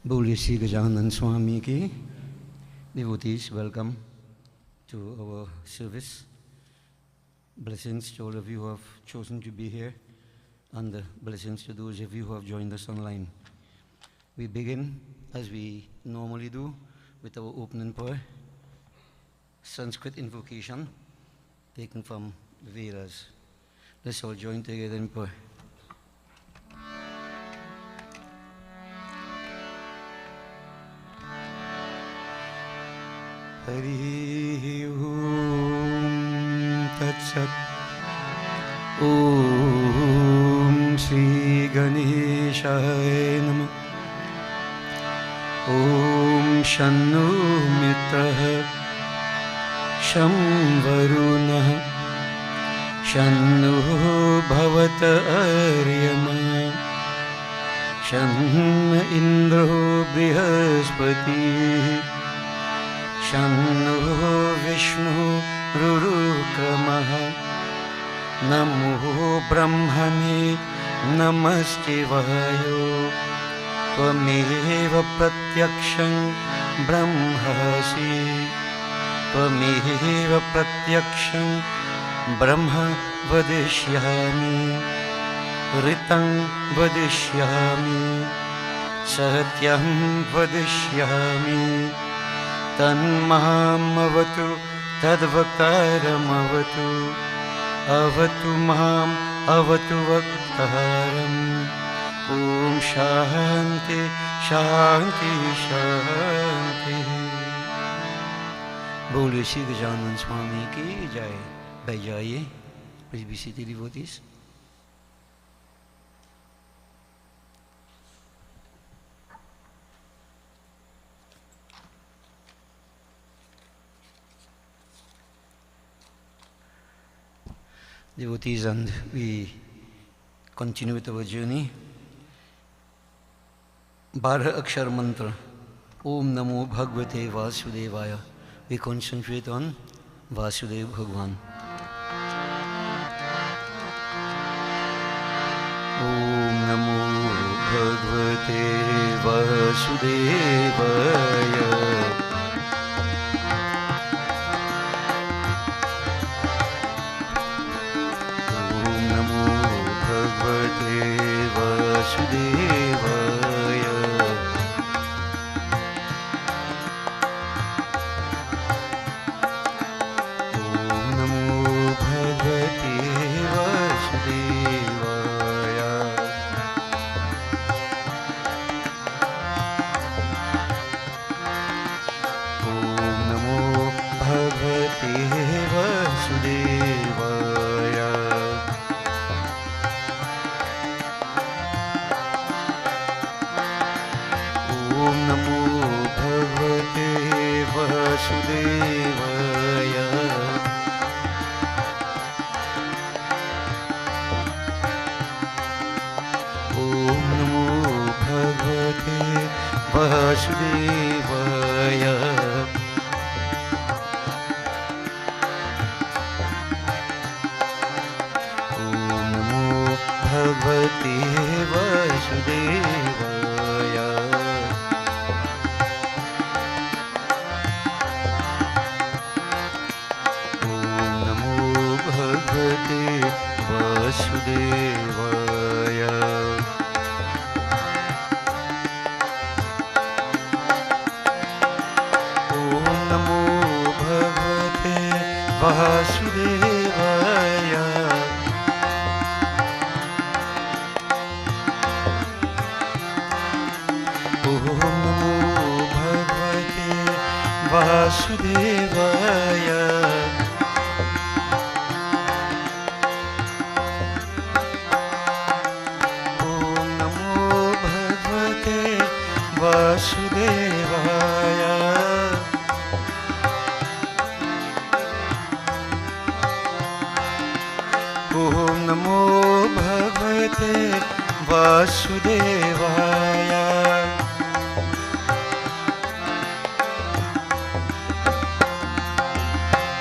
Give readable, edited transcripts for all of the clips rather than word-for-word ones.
Boli Sri Gajanan Swami ki. Devotees, welcome to our service. Blessings to all of you who have chosen to be here, and blessings to those of you who have joined us online. We begin, as we normally do, with our opening prayer, Sanskrit invocation, taken from the Vedas. Let's all join together in prayer. Hari Om Tat Sat. Om Shri Ganeshaya Namah. Om Shannu Mitrah Sham Varunah Shannu Bhavata Aryama Shanna Indro Brihaspati Shannu Vishnu Rurukamaha Namo Brahmane Namaste Tvameva Pratyaksham Brahmasi Tvameva Pratyaksham Brahma Vadishyami Ritam Vadishyami Satyam Vadishyami Tanmaham Avatu Tadvaktaram Avatu Avatu Maham Avatu Vaktaram Om Shanti Shanti Shanti. Boli Sri Gajanan Swami ki jai. Bajaiye. Please be seated, devotees. Devotees, and we continue with our journey. 12 Akshar Mantra, Om Namo Bhagavate Vasudevaya. We concentrate on Vasudeva Bhagwan. Om Namo Bhagavate Vasudevaya. Vasudevaya. Om Namo Bhagavate Vasudevaya. Om Namo Bhagavate Vasudevaya. Om Namo Bhagavate Vasudevaya. Om Namo Bhagavate Vasudevaya. Om Namo Bhagavate Vasudevaya. Vasudevaya. Om Namo Bhagavate Vasudevaya. Om Namo Bhagavate Vasudevaya. Vasudevaya. Om Namo Bhagavate Vasudevaya.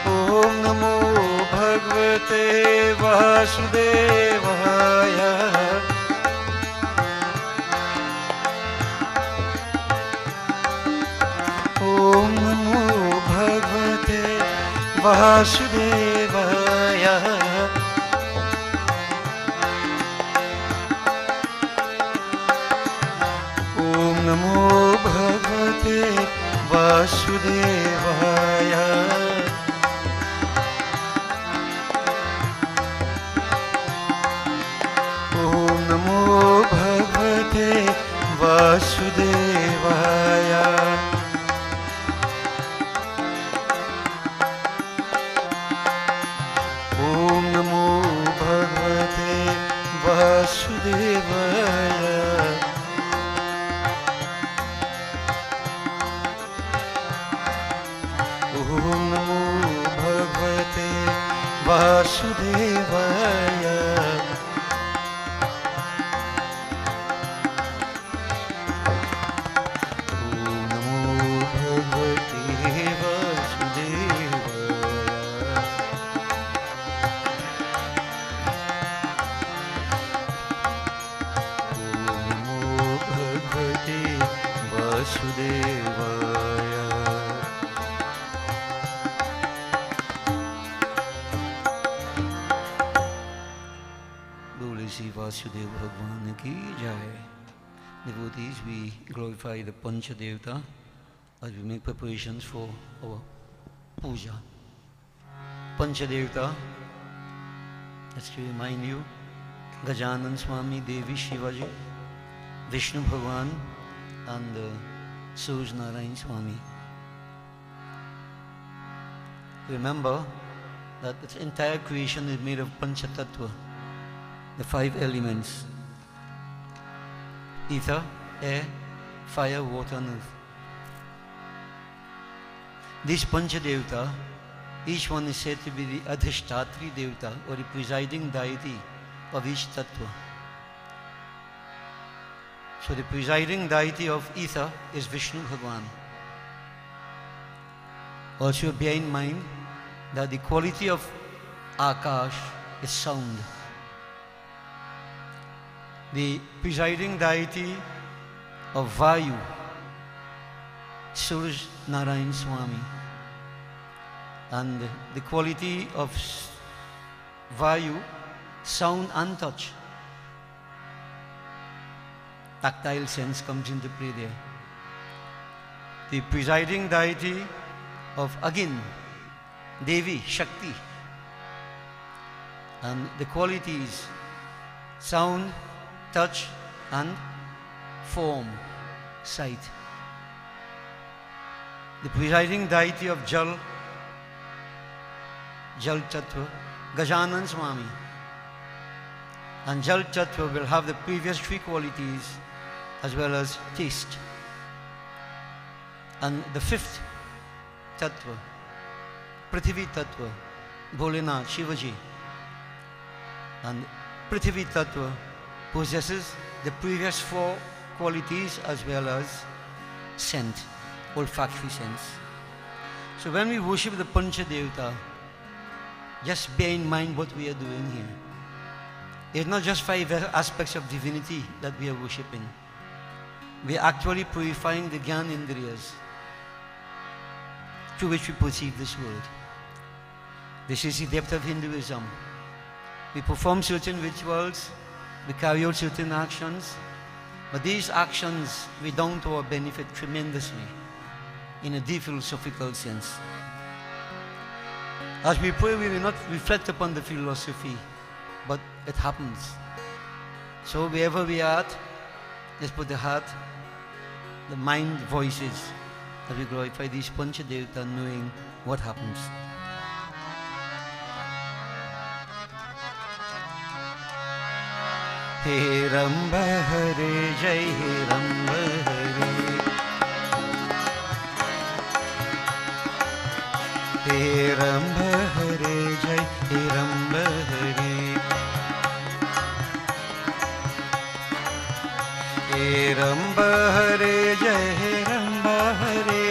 Om Namo Bhagavate Vasudevaya. Vasudevaya. Om Namo Bhagavate Vasudevaya. Om Namo Bhagavate Vasudevaya. Om Namo Bhagavate Vasudevaya. Om Namo Bhagavate Vasudevaya. Vasudev Bhagwan ki jai. Devotees, we glorify the Panchadevta as we make preparations for our puja. Panchadevta, just to remind you, Gajanan Swami, Devi Shivaji, Vishnu Bhagwan, and Suraj Narayan Swami. Remember that its entire creation is made of Panchatattva, the 5 elements: ether, air, fire, water and earth. These Panchadevta, each one is said to be the Adhishtatri Devta, or the presiding deity of each Tattva. So the presiding deity of ether is Vishnu Bhagwan. Also bear in mind that the quality of Akash is sound. The presiding deity of Vayu, Suraj Narayan Swami, and the quality of Vayu, sound and touch. Tactile sense comes into play there. The presiding deity of Agin, Devi, Shakti, and the qualities sound, touch and form, sight. The presiding deity of Jal, Jal Tattva, Gajanan Swami. And Jal Tattva will have the previous 3 qualities as well as taste. And the 5th Tattva, Prithvi Tattva, Bholenath, Shivaji. And Prithvi Tattva possesses the previous 4 qualities as well as scent, olfactory sense. So when we worship the Panchadevta, just bear in mind what we are doing here. It's not just 5 aspects of divinity that we are worshipping. We are actually purifying the Gyan Indriyas through which we perceive this world. This is the depth of Hinduism. We perform certain rituals, we carry out certain actions, but these actions redound to our benefit tremendously in a deep philosophical sense. As we pray, we will not reflect upon the philosophy, but it happens. So wherever we are at, just put the heart, the mind voices as we glorify these Panchadevta, knowing what happens. He Ramba Hare Jai, He Ramba Hare, He Ramba Hare Jai, He Ramba Hare, He Ramba Hare Jai, He Ramba Hare,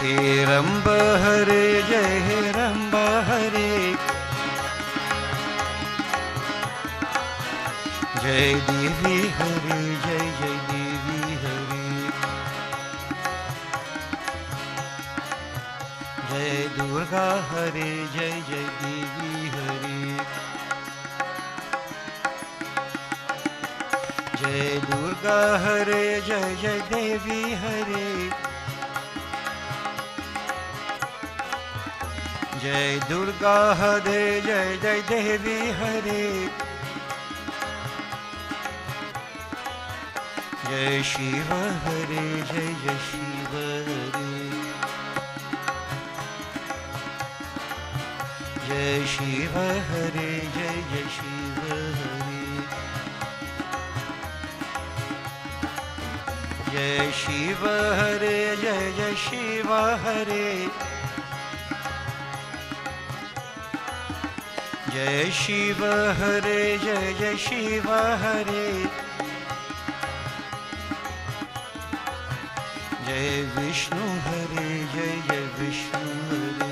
He Ramba Hare Jai, He Ramba Hare. Jai Devi Hare, Jai Jai Devi Hare, Durga हरे जय जय देवी हरे जय दुर्गा हरे जय जय देवी हरे जय दुर्गा हरे जय जय देवी हरे जय शिव हरे जय जय शिव हरे जय शिव हरे जय जय शिव हरे जय शिव हरे जय जय शिव हरे जय शिव हरे जय जय शिव हरे जय विष्णु हरे जय जय विष्णु हरे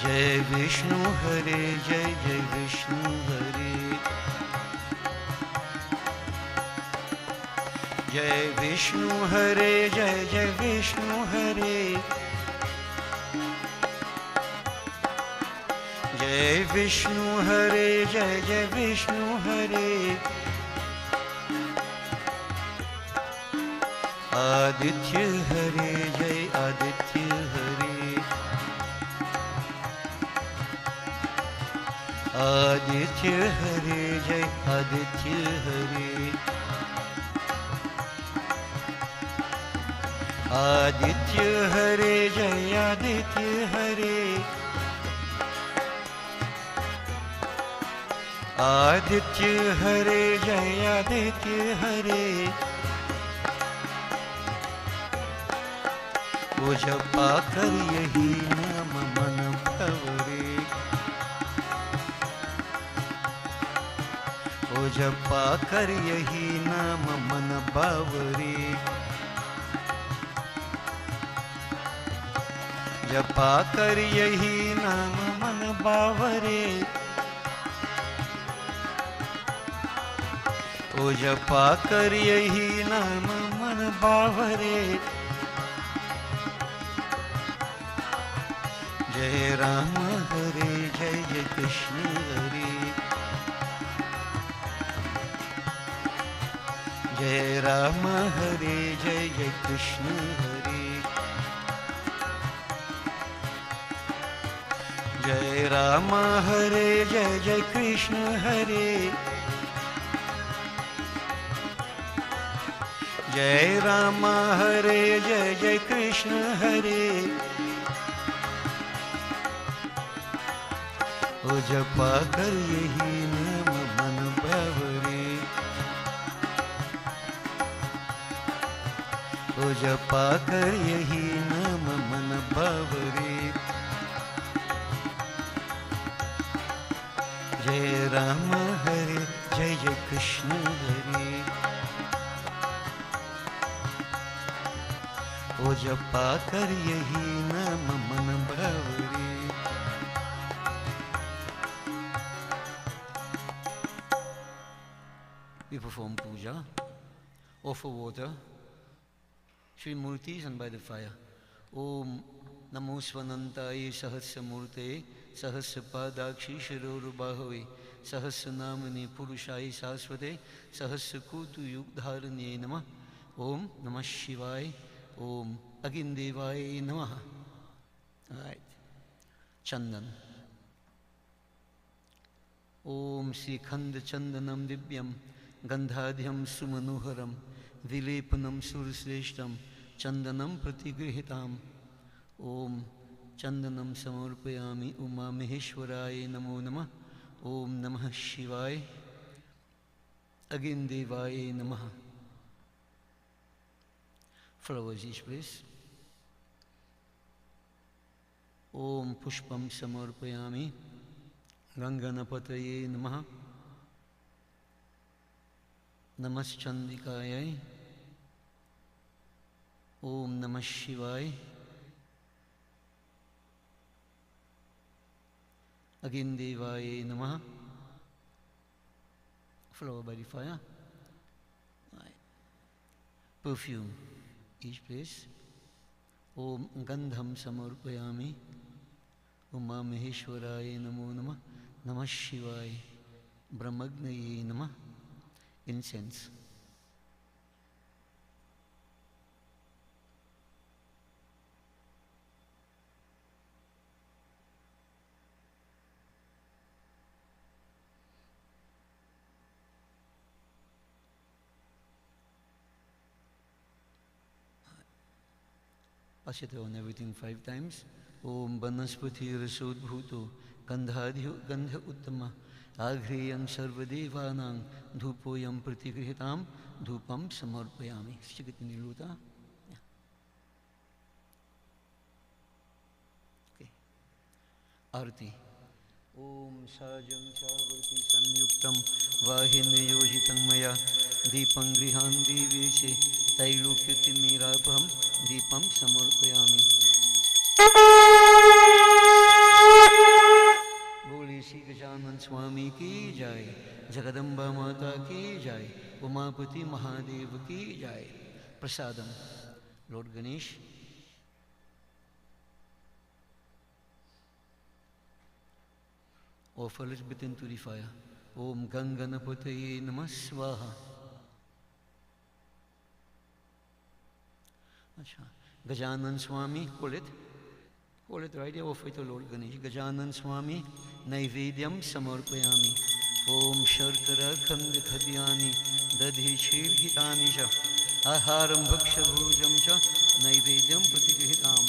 जय विष्णु हरे जय जय विष्णु हरे जय विष्णु हरे जय जय विष्णु हरे जय विष्णु हरे जय जय विष्णु हरे आदित्य हरे जय आदित्य हरे आदित्य हरे जय आदित्य हरे आदित्य हरे जय आदित्य हरे आदित्य हरे जय आदित्य हरे वो जपा कर यही नाम मन भवरे वो जपा कर यही नाम मन बावरे जपा कर यही नाम मन बावरे ओ जपा कर यही नाम मन बावरे जय राम हरे जय जय कृष्ण हरे जय राम हरे जय जय कृष्ण हरे जय राम हरे जय जय कृष्ण हरे जय राम हरे जय जय कृष्ण हरे ओ जपा कर यही नाम मन बावरे ओ जपा कर यही नाम मन बावरे जय राम हरे जय जय कृष्ण हरे ओ जपा कर यही नाम मन बावरे We perform puja, offer water, three murtis and by the fire. Om Namo Svanantaye Sahasramurte Sahasrapadakshi Shirorubahave Sahasranamani Purushai Saswate Sahasrakutu Yugdharanye Namah. Om Namah Shivaya. Om Agindevaya Namah. All right. Chandan. Om Sri Khanda Chandanam Divyam Gandhadhyam Sumanoharam Vilepanam Sursreshtam Chandanam Pratigrihitam. Om Chandanam Samarpayami Uma Maheshwaraya Namo Namah. Om Namah Shivaya. Agindevaya Namah. Flowers each place. Om Pushpam Samarpayami Ganganapataye Namaha. Namaschandikayai. Om Namah Shivaya. Agindevaya Namaha. Flower by the fire. Right. Perfume each place. ओम गंधम समर्पयामि। उमा महेश्वराय नमो नमः। नमः शिवाय। ब्रह्मज्ञये नमः। Incense. Pass it on everything 5 times. Om Banaspati Rasodbhuto Gandhadhyo Gandha Uttama Aghriyam Sarvadevanang Dhupoyam Pratigrihitam Dhupam Samarpayami. Stick it in the luta. Yeah. Okay. Arti. Om Sajam Chavarti Sanyuktam Vahinyojitam Maya Deepam Grihan Deveshe Tailokyuti Mirapam Deepam Samarpayami. बोले श्री गजानन स्वामी की जय, जगदम्बा माता की जय, उमापति महादेव की जय. Prasadam. Lord Ganesh. Offer a little bit into the fire. Om Ganganapataye Namah Swaha. Gajanan Swami, hold it. Hold it right here, offer it to Lord Ganesh. Gajanan Swami, Naivedyam Samarpayami. Om Sharkara Khandi Khadyani, Dadhi Shir Hitani Sha, Aharam Bhaksha Bhujam Cha, Naivedyam Pratigrihitam.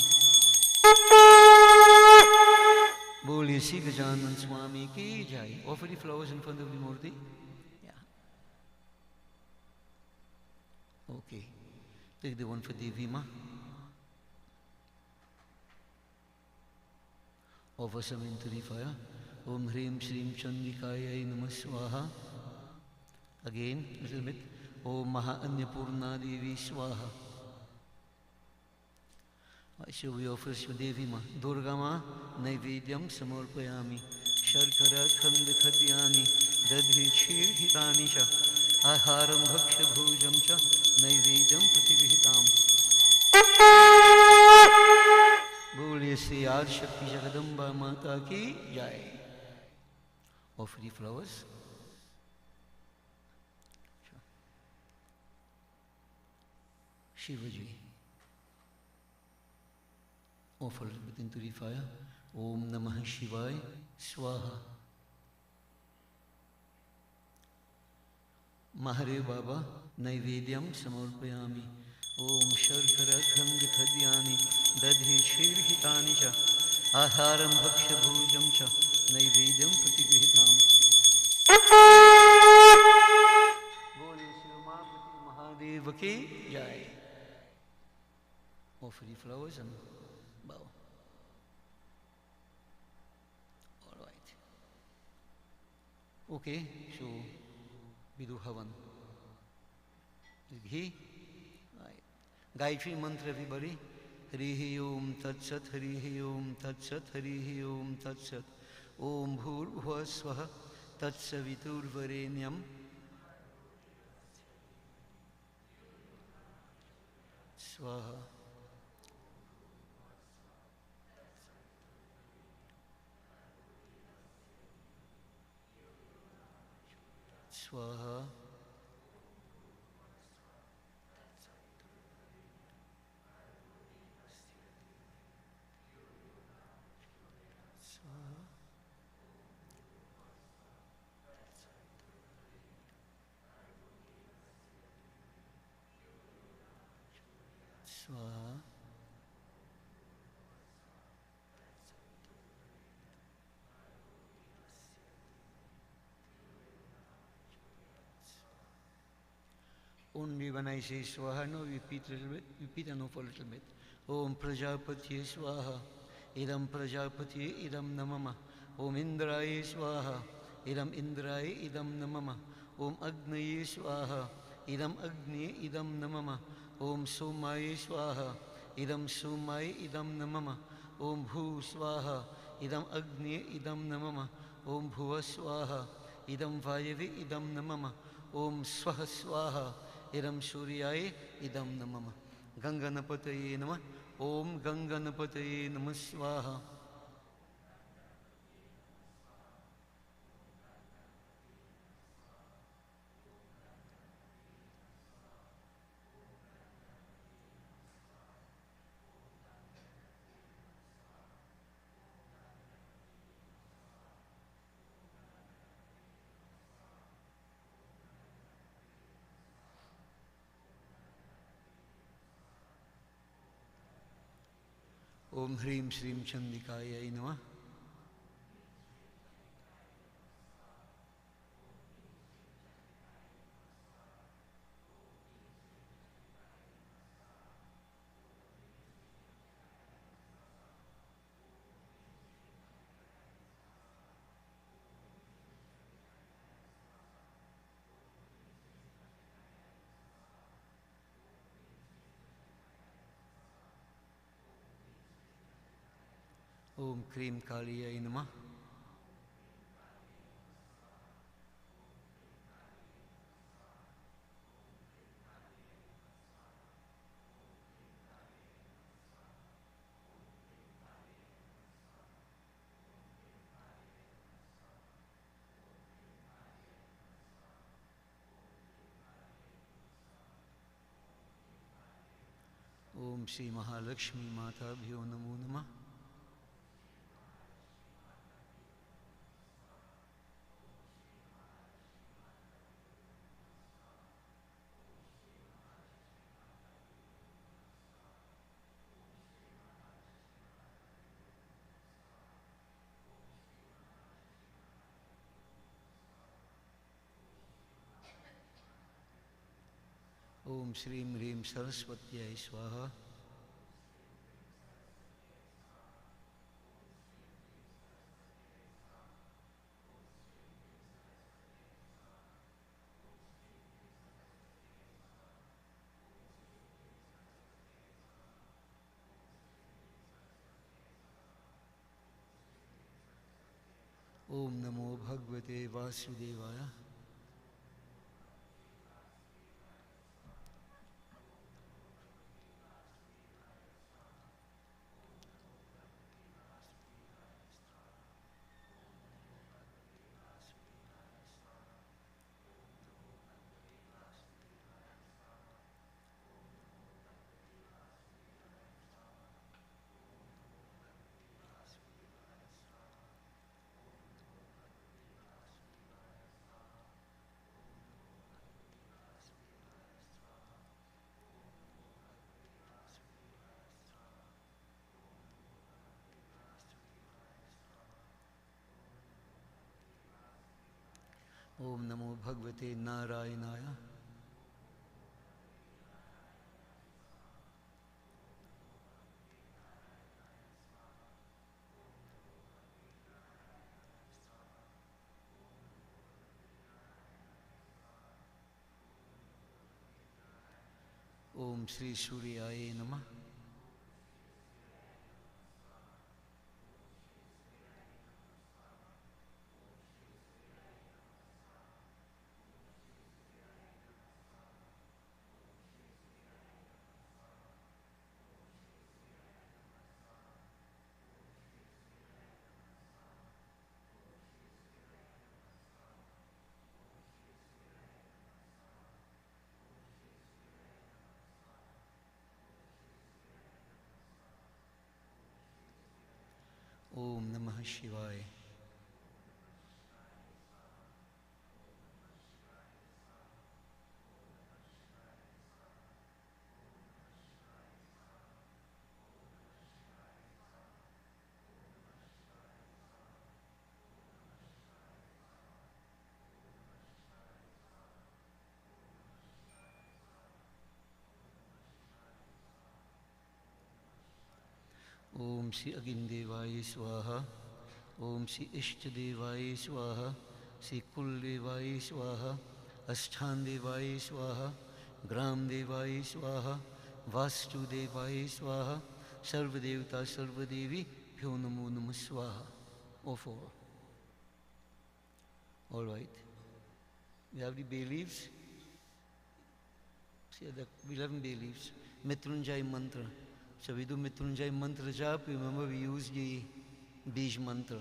Boli Sri Gajanan Swami ki jai. Offer the flowers in front of the Murti. Yeah. Okay. Take the one for Devi Ma. Offer some into the fire. Om Hrim Shrim Chandikaya Namah Swaha. Again, a little bit. Om Maha Anyapurna Devi Swaha. So we offer Devi Ma. Durga Ma Naivedyam Samarpayami. Sharkara Khandi Khadyani Dadhi Shir Hitani Sha, Aharam Bhaksha Bhujam Cha, Naivedyam Pratigrihitam. Boliye Sri Adi Shakti Jagadamba Mata ki jai. Offer the flowers. Shivaji. Offer it into the fire. Om Namah Shivaya Swaha. Mahare Baba Naivedyam Samarpayami. Om Sharkara Khandi Khadyani Dadhi Shir Hitani Cha, Aharam Bhaksha Bhujam Cha, Naivedyam Pratigrihitam. Bole Shri Umapati Mahadeva ki jai. Offer the flowers and bow. All right. Okay, so we do Havan. Ghee. Right. Gayatri mantra, everybody. Harihi Om Tat Sat, Harihi Om Tat Sat, Harihi Om Tat Sat. Om Bhur Bhuva Swaha Tat Savitur Varenyam. Swaha. Swaha. Swaha. Only when I say Swaha, no, repeat a little bit, repeat and for a little bit. Om Prajapati Swaha, Idam Prajapati Idam Namama. Om Indraya Swaha, Idam Indraya Idam Namama. Om Agnaye Swaha, Idam Agni Idam Namama. Om Somaya Swaha, Idam Somaya Idam Namama. Om Bhu Swaha, Idam Agni Idam Namama. Om Bhuva Swaha, Idam Vayavi Idam Namama. Om Swaha Swaha, Idam Suryaya Idam Namama. Ganganapataye Namah. Om Ganganapataye Namah Swaha. Om Hrim Shrim Chandikaya Namah. Om Krim Kaliyai Namah. Om Shri Mahalakshmi Mata Bhyo Namo Namah. Om Shri Hrim Saraswatyai Swaha. Om Namo Bhagavate Vasudevaya. Om Namo Bhagavate Narayanaya. Om Shri Suryaya Namah. Om Namah Shivaya. Om Shri Agindevaya Swaha. Om Shri Ishtadevaya Swaha. Shri Kuldevaya Swaha. Ashthandevaya Swaha. Gramdevaya Swaha. Vastudevaya Swaha. Sarvadevata Sarvadevi Bhyo Namo Namah Swaha. All four. All right. We have the bay leaves. See the 11 bay leaves. Mitrunjay mantra. So we do Mrityunjay mantra jap. Remember, we use the Bij mantra.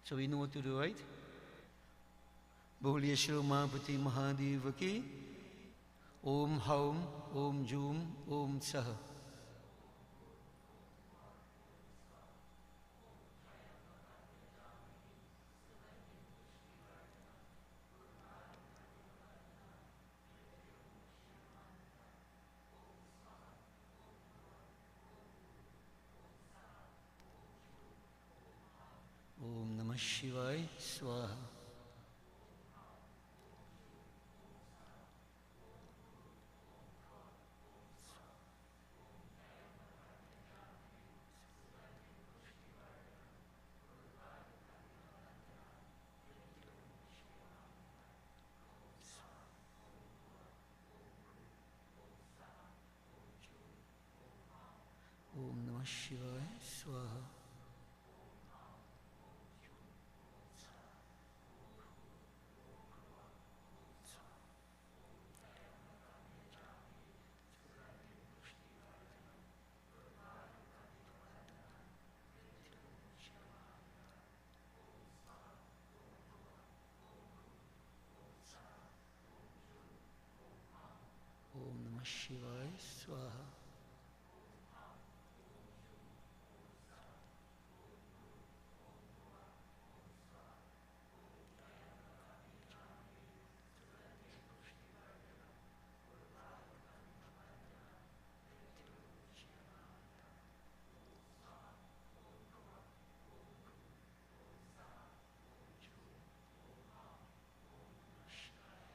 So we know what to do, right? Boliye Shri Mahapati Mahadev ki Om Haum Om Jum Om Saha. Om Namah Shivaya Swaha. Om Namah Shivaya Swaha. Om Namah Shivaya Swaha.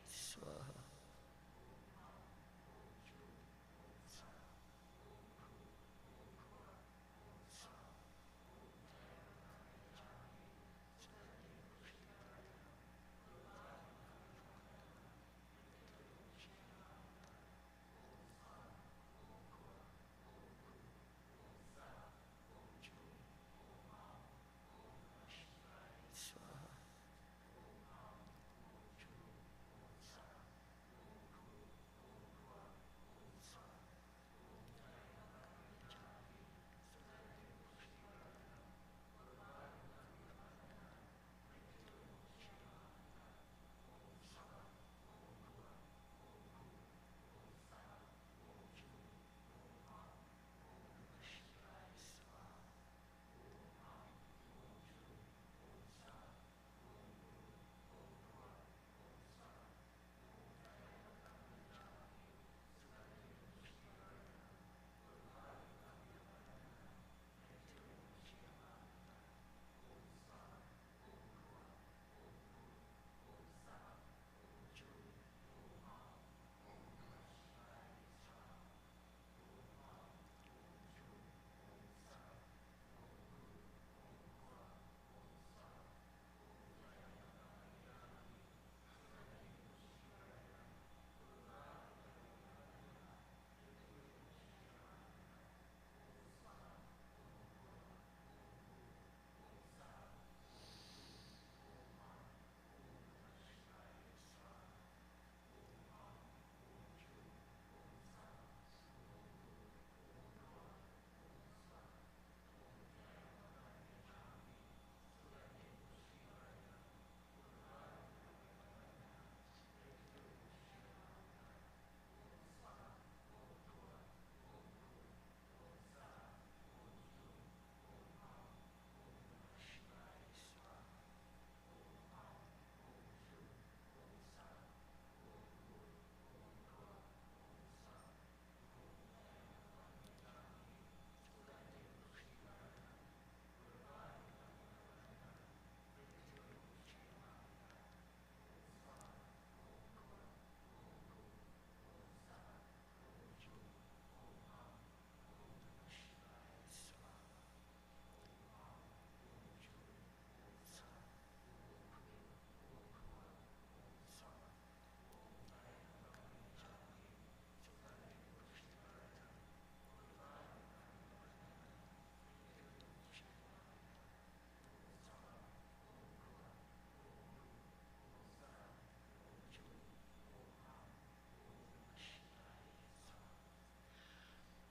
Swaha.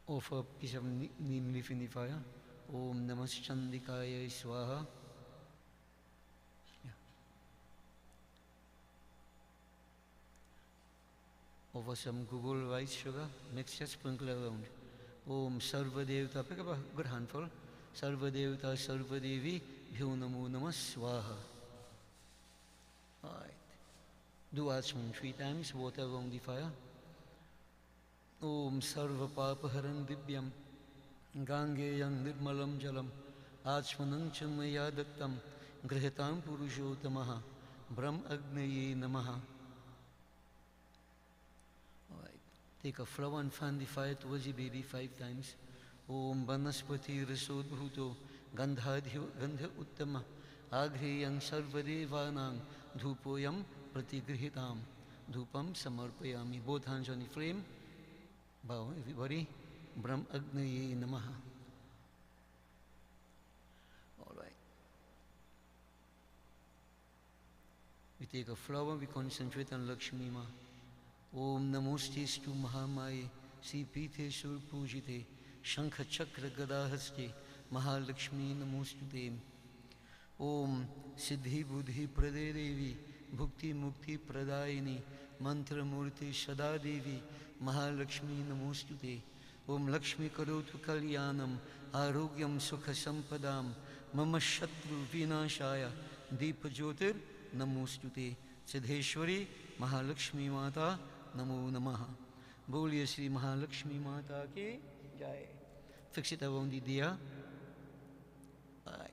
Offer a piece of neem leaf in the fire. Om Namas Chandikaya Swaha. Yeah. Offer some Google white sugar, mix it, sprinkle around. Om Sarva Devata, pick up a good handful. Sarva Devata, Sarva Devi, Bhyo Namo Namas Swaha. Alright. Do Achman 3 times, water around the fire. Om Sarva Papaharan Divyam, Gangeyam Nirmalam Jalam, Achmanam Chamaya Dattam, Grihitam Purushotamaha, Brahm Agnaye Namaha. Alright. Take a flower and fan the fire towards the baby 5 times. Om Banaspati Rasod Bhuto, Gandhadhyo Gandha Uttama, Agreyam Sarvadevanang, Dhupoyam Pratigrihitam, Dhupam Samarpayami. Both hands on the flame. Bow, everybody. Brahm Agnaye Namaha. All right. We take a flower, we concentrate on Lakshmi Ma. Om Namostestu Mahamaye, Sipite Sur Pujite, Shankha Chakra Gadahaste, Mahalakshmi Namostute. Om Siddhi Buddhi Prade Devi, Bhukti Mukti Pradayini, Mantra Murti Sada Devi, Mahalakshmi Namostute. Om Lakshmi Karotu Kalyanam, Arogyam Sukha Sampadam, Mama Shatru Vinashaya, Deepa Jyotir Namostute. Siddheshwari Mahalakshmi Mata Namo Namaha. Boliye Sri Mahalakshmi Mata ki Jai. Fix it around the diya. Right.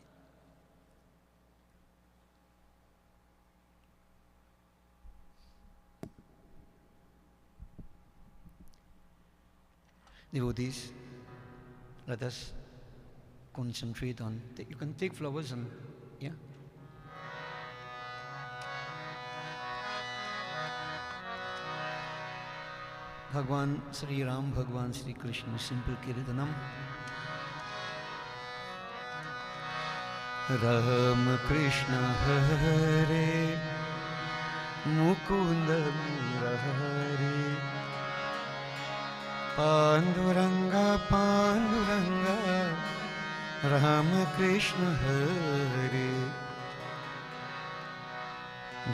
Devotees, let us concentrate on, you can take flowers and, yeah. Bhagwan Sri Ram, Bhagwan Sri Krishna, simple Kirtanam. Ram Krishna Hare, Mukunda Murari, Panduranga Panduranga, Ram Krishna Hare.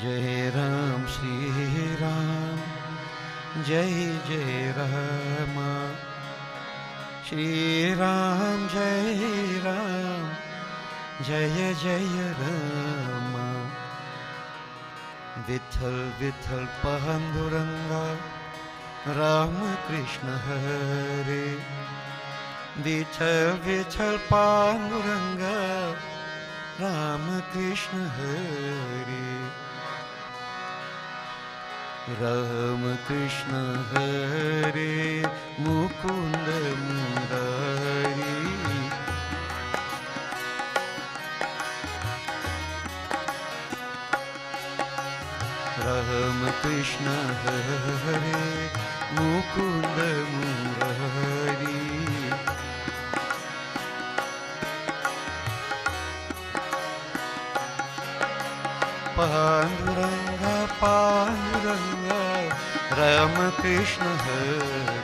Jai Ram Shri Ram, Jai Jai Rama, Shri Ram Jai Ram, Jaya Jaya Rama. Vitthal Vitthal Panduranga, Rama Krishna Hare. Vitthal Vitthal Panduranga, Rama Krishna Hare. Rama Krishna Hare, Mukunda Murari. Rama Krishna Hare, Mukunda Murari. Panduranga Panduranga, Rama Krishna Hare.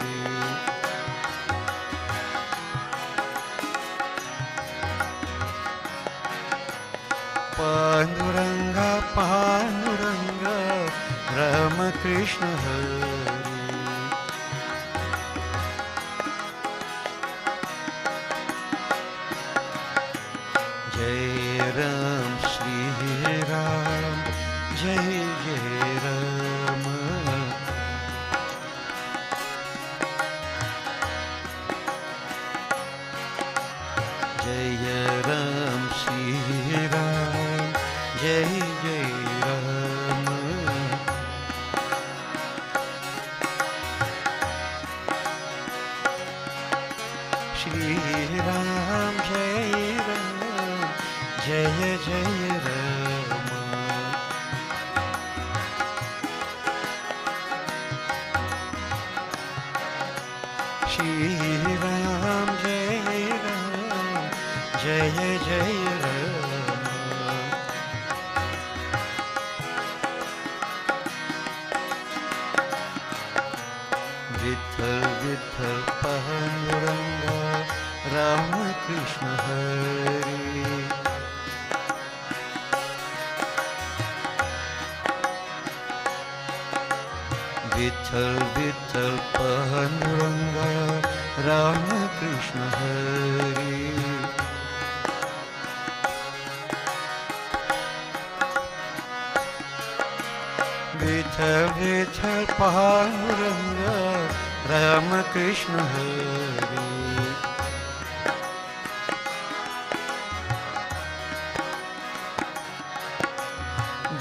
Panduranga Panduranga, Rama Krishna Hare. Jai Ram Shri Ram, Jai Jai Rama. Jai Ram Shri Ram, Jai Jai Rama. Shri Ram Jai Ram, Jai Jai Rama. Shri Ram Jai Ram, Jai Jai Rama. Vitthal Vitthal Panduranga Ram Krishna Hari. Vitthal Vitthal Panduranga Ram Krishna Hari. Vitthal Vitthal Panduranga Ram Krishna Hari.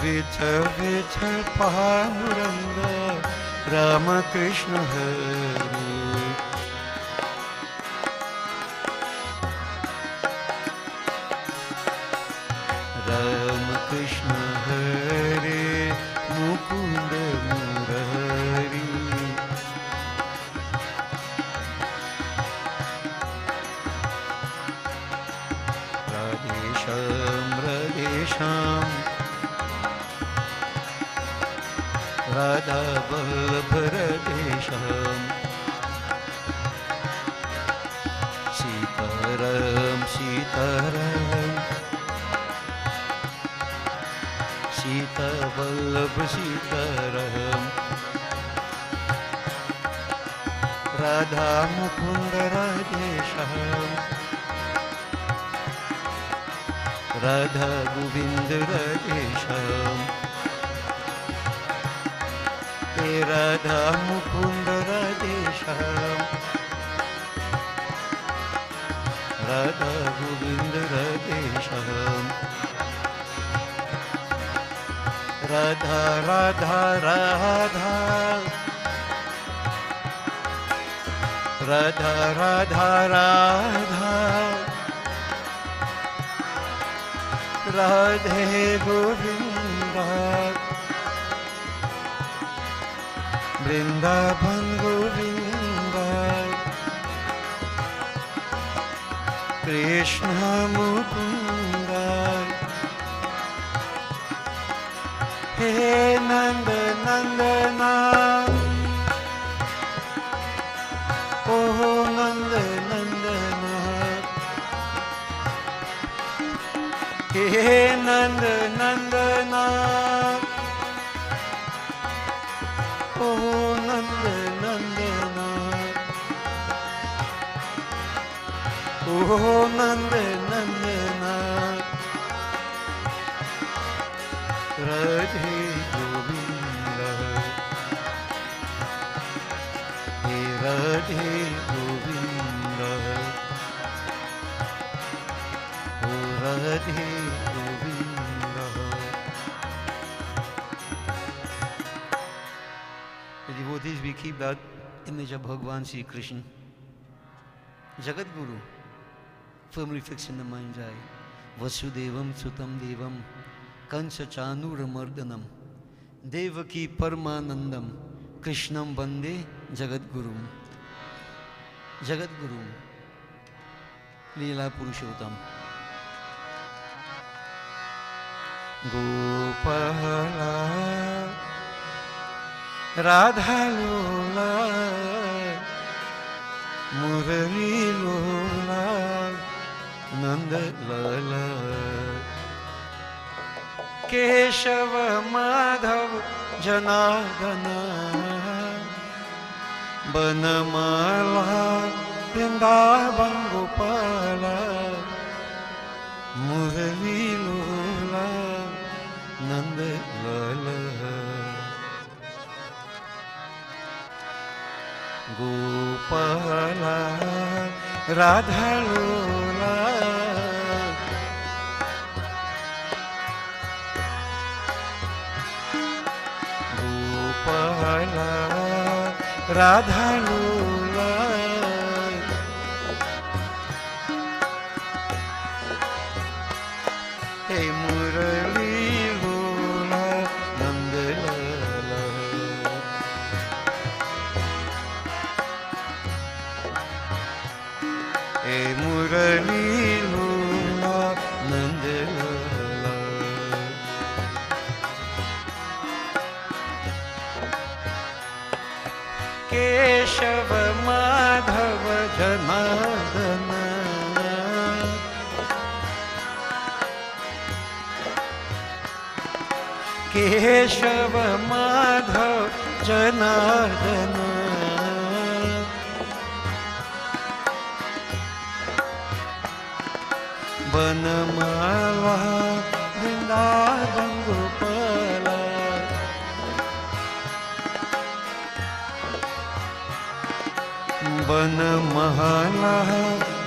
Vitthal Vitthal Panduranga Ram Krishna Hari. Ram Krishna Hare Mukund Murari. Radheshyam Radheshyam Radha Vallabh Radheshyam. Sitaram Sitaram Sita Vallabh Sitaram. Radha Mukund Radheshyam Radha Govind Radheshyam. Hey Radha Mukund Radheshyam Radha Govind Radheshyam. Radha Radha Radha Radha Radha Radha Radhe Govinda. Vrindavan Govinda. Krishna Mukunda. Hey Nand Nandana O Nand Nandana. Hey Nand Nandana O Nand Nandana. O Nand Nandana. Radhe Govinda. Hey Radhe Govinda. O Radhe Govinda. The devotees, we keep that image of Bhagavan Sri Krishna, Jagat Guru, firmly fixed in the mind's eye. Vasudevam Sutam Devam Kansa Chanura Mardanam Devaki Paramanandam Krishnam Bande Jagat Guru. Jagat Guru, Leela Purushottam. Gopala Radha Lola Murari Lola Nanda Lala Keshava Madhav Janardana Banamala Vrindavan Gopala Murari Lola Nanda Lala Gopala Radha Lola Gopala Radha Lola Hey Murali Lola Nanda Lala Hey Murali Lola Nanda Lala Keshav Madhav Janardan Keshav Madhav Janardan बनमाला Vrindavan Gopala बनमाला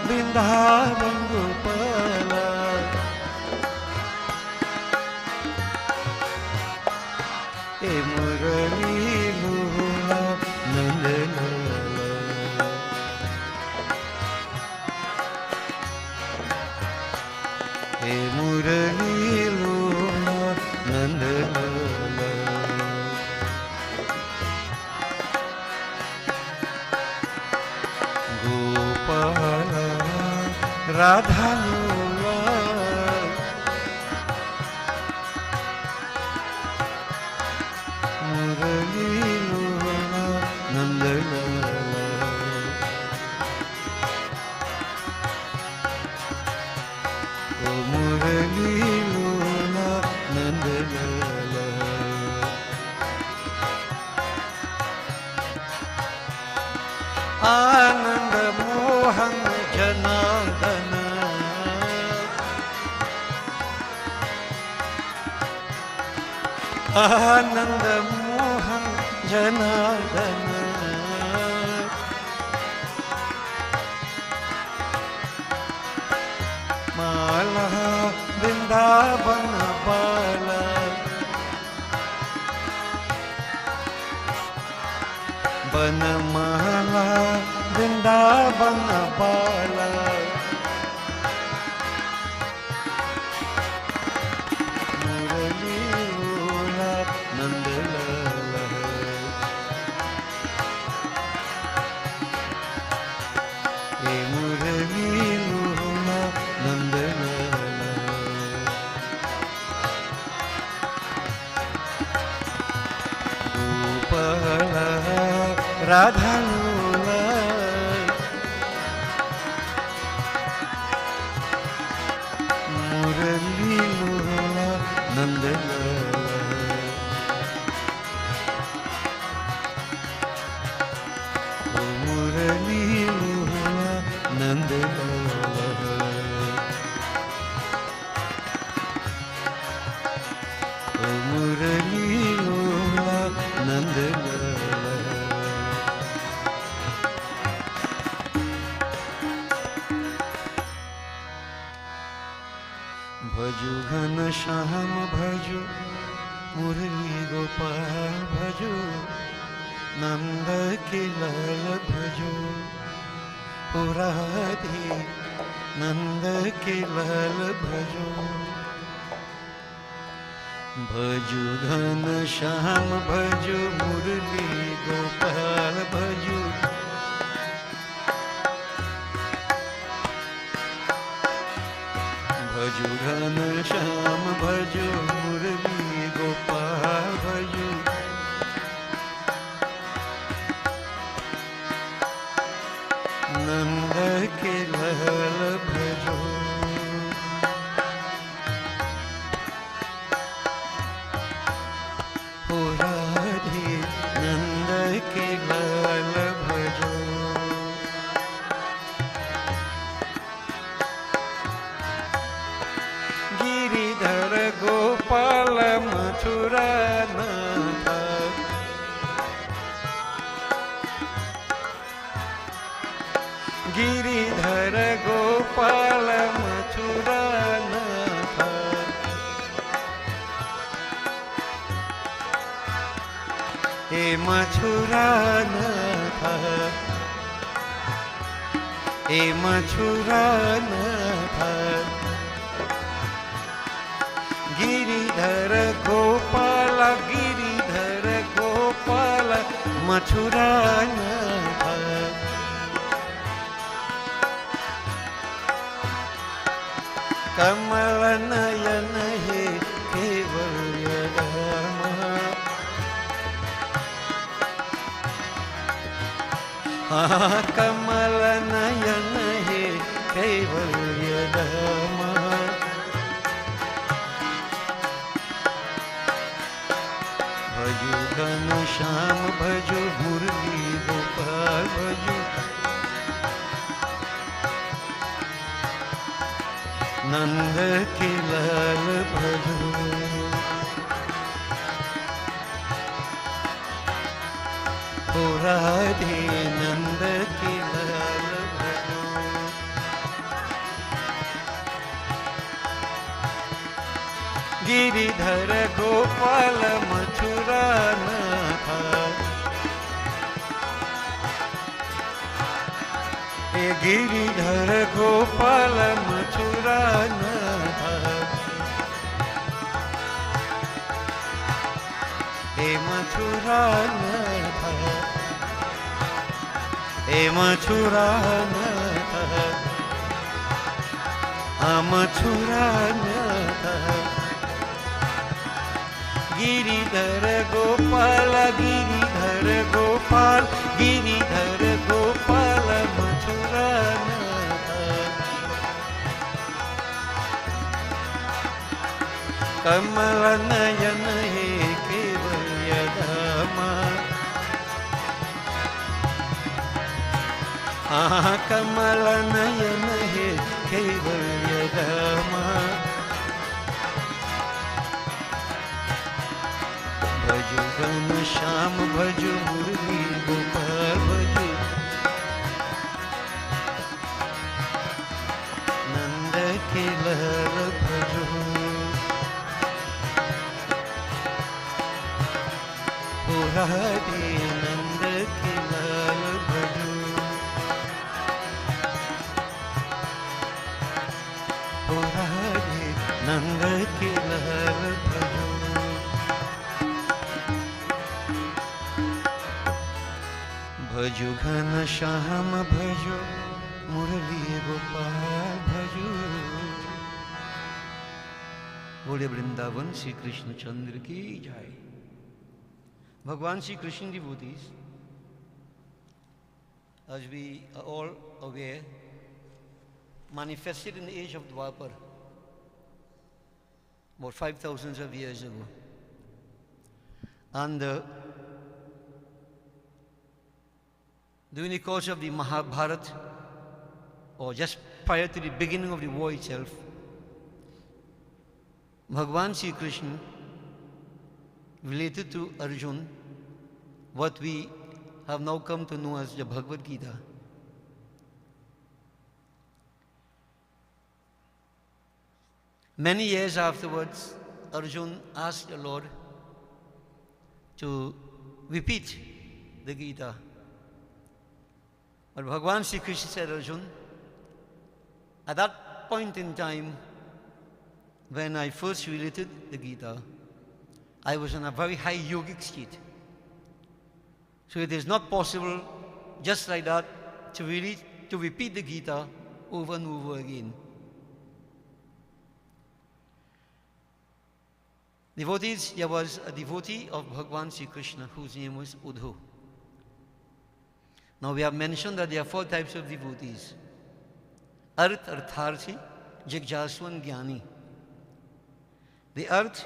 Vrindavan Gopala ए मुरली लोला नंदलाला ए मुरली लोला नंदलाला गोपाला राधा लोला मुरली लोला नंदलाला ओ मुरली लोला नंदलाला आनंद मोहन जनार्दन आनंद मोहन जनार्दन माला वृंदावन बाला बनमाला वृंदावन बाला मुरली लोला नंदलाला ए मुरली लोला नंदलाला गोपाला राधा लोला मुरली लोला नंदलाला ओ मुरली लोला नंदलाला ओ मुरली लोला नंदलाला भजो घन श्याम भजो मुरली गोपाल भजो नंद के लाल भजो ओ राधे नंद के लाल भजो भजो घन श्याम भजो मुरली गोपाल भजो भजो घन श्याम भजो मुरली गोपाल भजो नंद के लाल भजो ओ राधे नंद के लाल भजो गिरिधर गोपाल मथुरा नाथ गिरिधर गोपाल मथुरा नाथ हे मथुरा नाथ हे मथुरा नाथ गिरिधर गोपाल मथुरा नाथ कमल नयन हे केवल राम कमल नयन हे कैवल्य धाम भजु घन श्याम भजु मुरली गोपाल भजु नंद के लाल भजु ओ राधे नंद के लाल भजु गिरिधर गोपाल मथुरा नाथ हे गिरिधर गोपाल मथुरा नाथ हे मथुरा नाथ हे मथुरा नाथ मथुरा नाथ गिरिधर गोपाल गिरिधर गोपाल गिरिधर गोपाल मथुरा नाथ कमल नयन हे कैवल्य धाम कमल नयन हे कैवल्य धाम भजु घन श्याम भजु मुरली गोपाल भजु नंद के लाल भजु ओ राधे नंद के लाल भजु ओ राधे नंद के लाल भजु भजु घन श्याम भजु मुरली गोपाल भजु बोले वृंदावन श्री कृष्ण चंद्र की जय भगवान Shri Krishna devotees, as we are all aware, manifested in the age of Dwapar about 5,000 of years ago, and during the course of the Mahabharata, or just prior to the beginning of the war itself, Bhagavan Sri Krishna related to Arjuna what we have now come to know as the Bhagavad Gita. Many years afterwards, Arjuna asked the Lord to repeat the Gita. But Bhagavan Sri Krishna said, Arjuna, at that point in time, when I first related the Gita, I was in a very high yogic state. So it is not possible, just like that, to repeat the Gita over and over again. Devotees, there was a devotee of Bhagavan Sri Krishna whose name was Uddhava. Now we have mentioned that there are 4 types of devotees: Arth, Artharthi, Jigjasu and Jnani. The Arth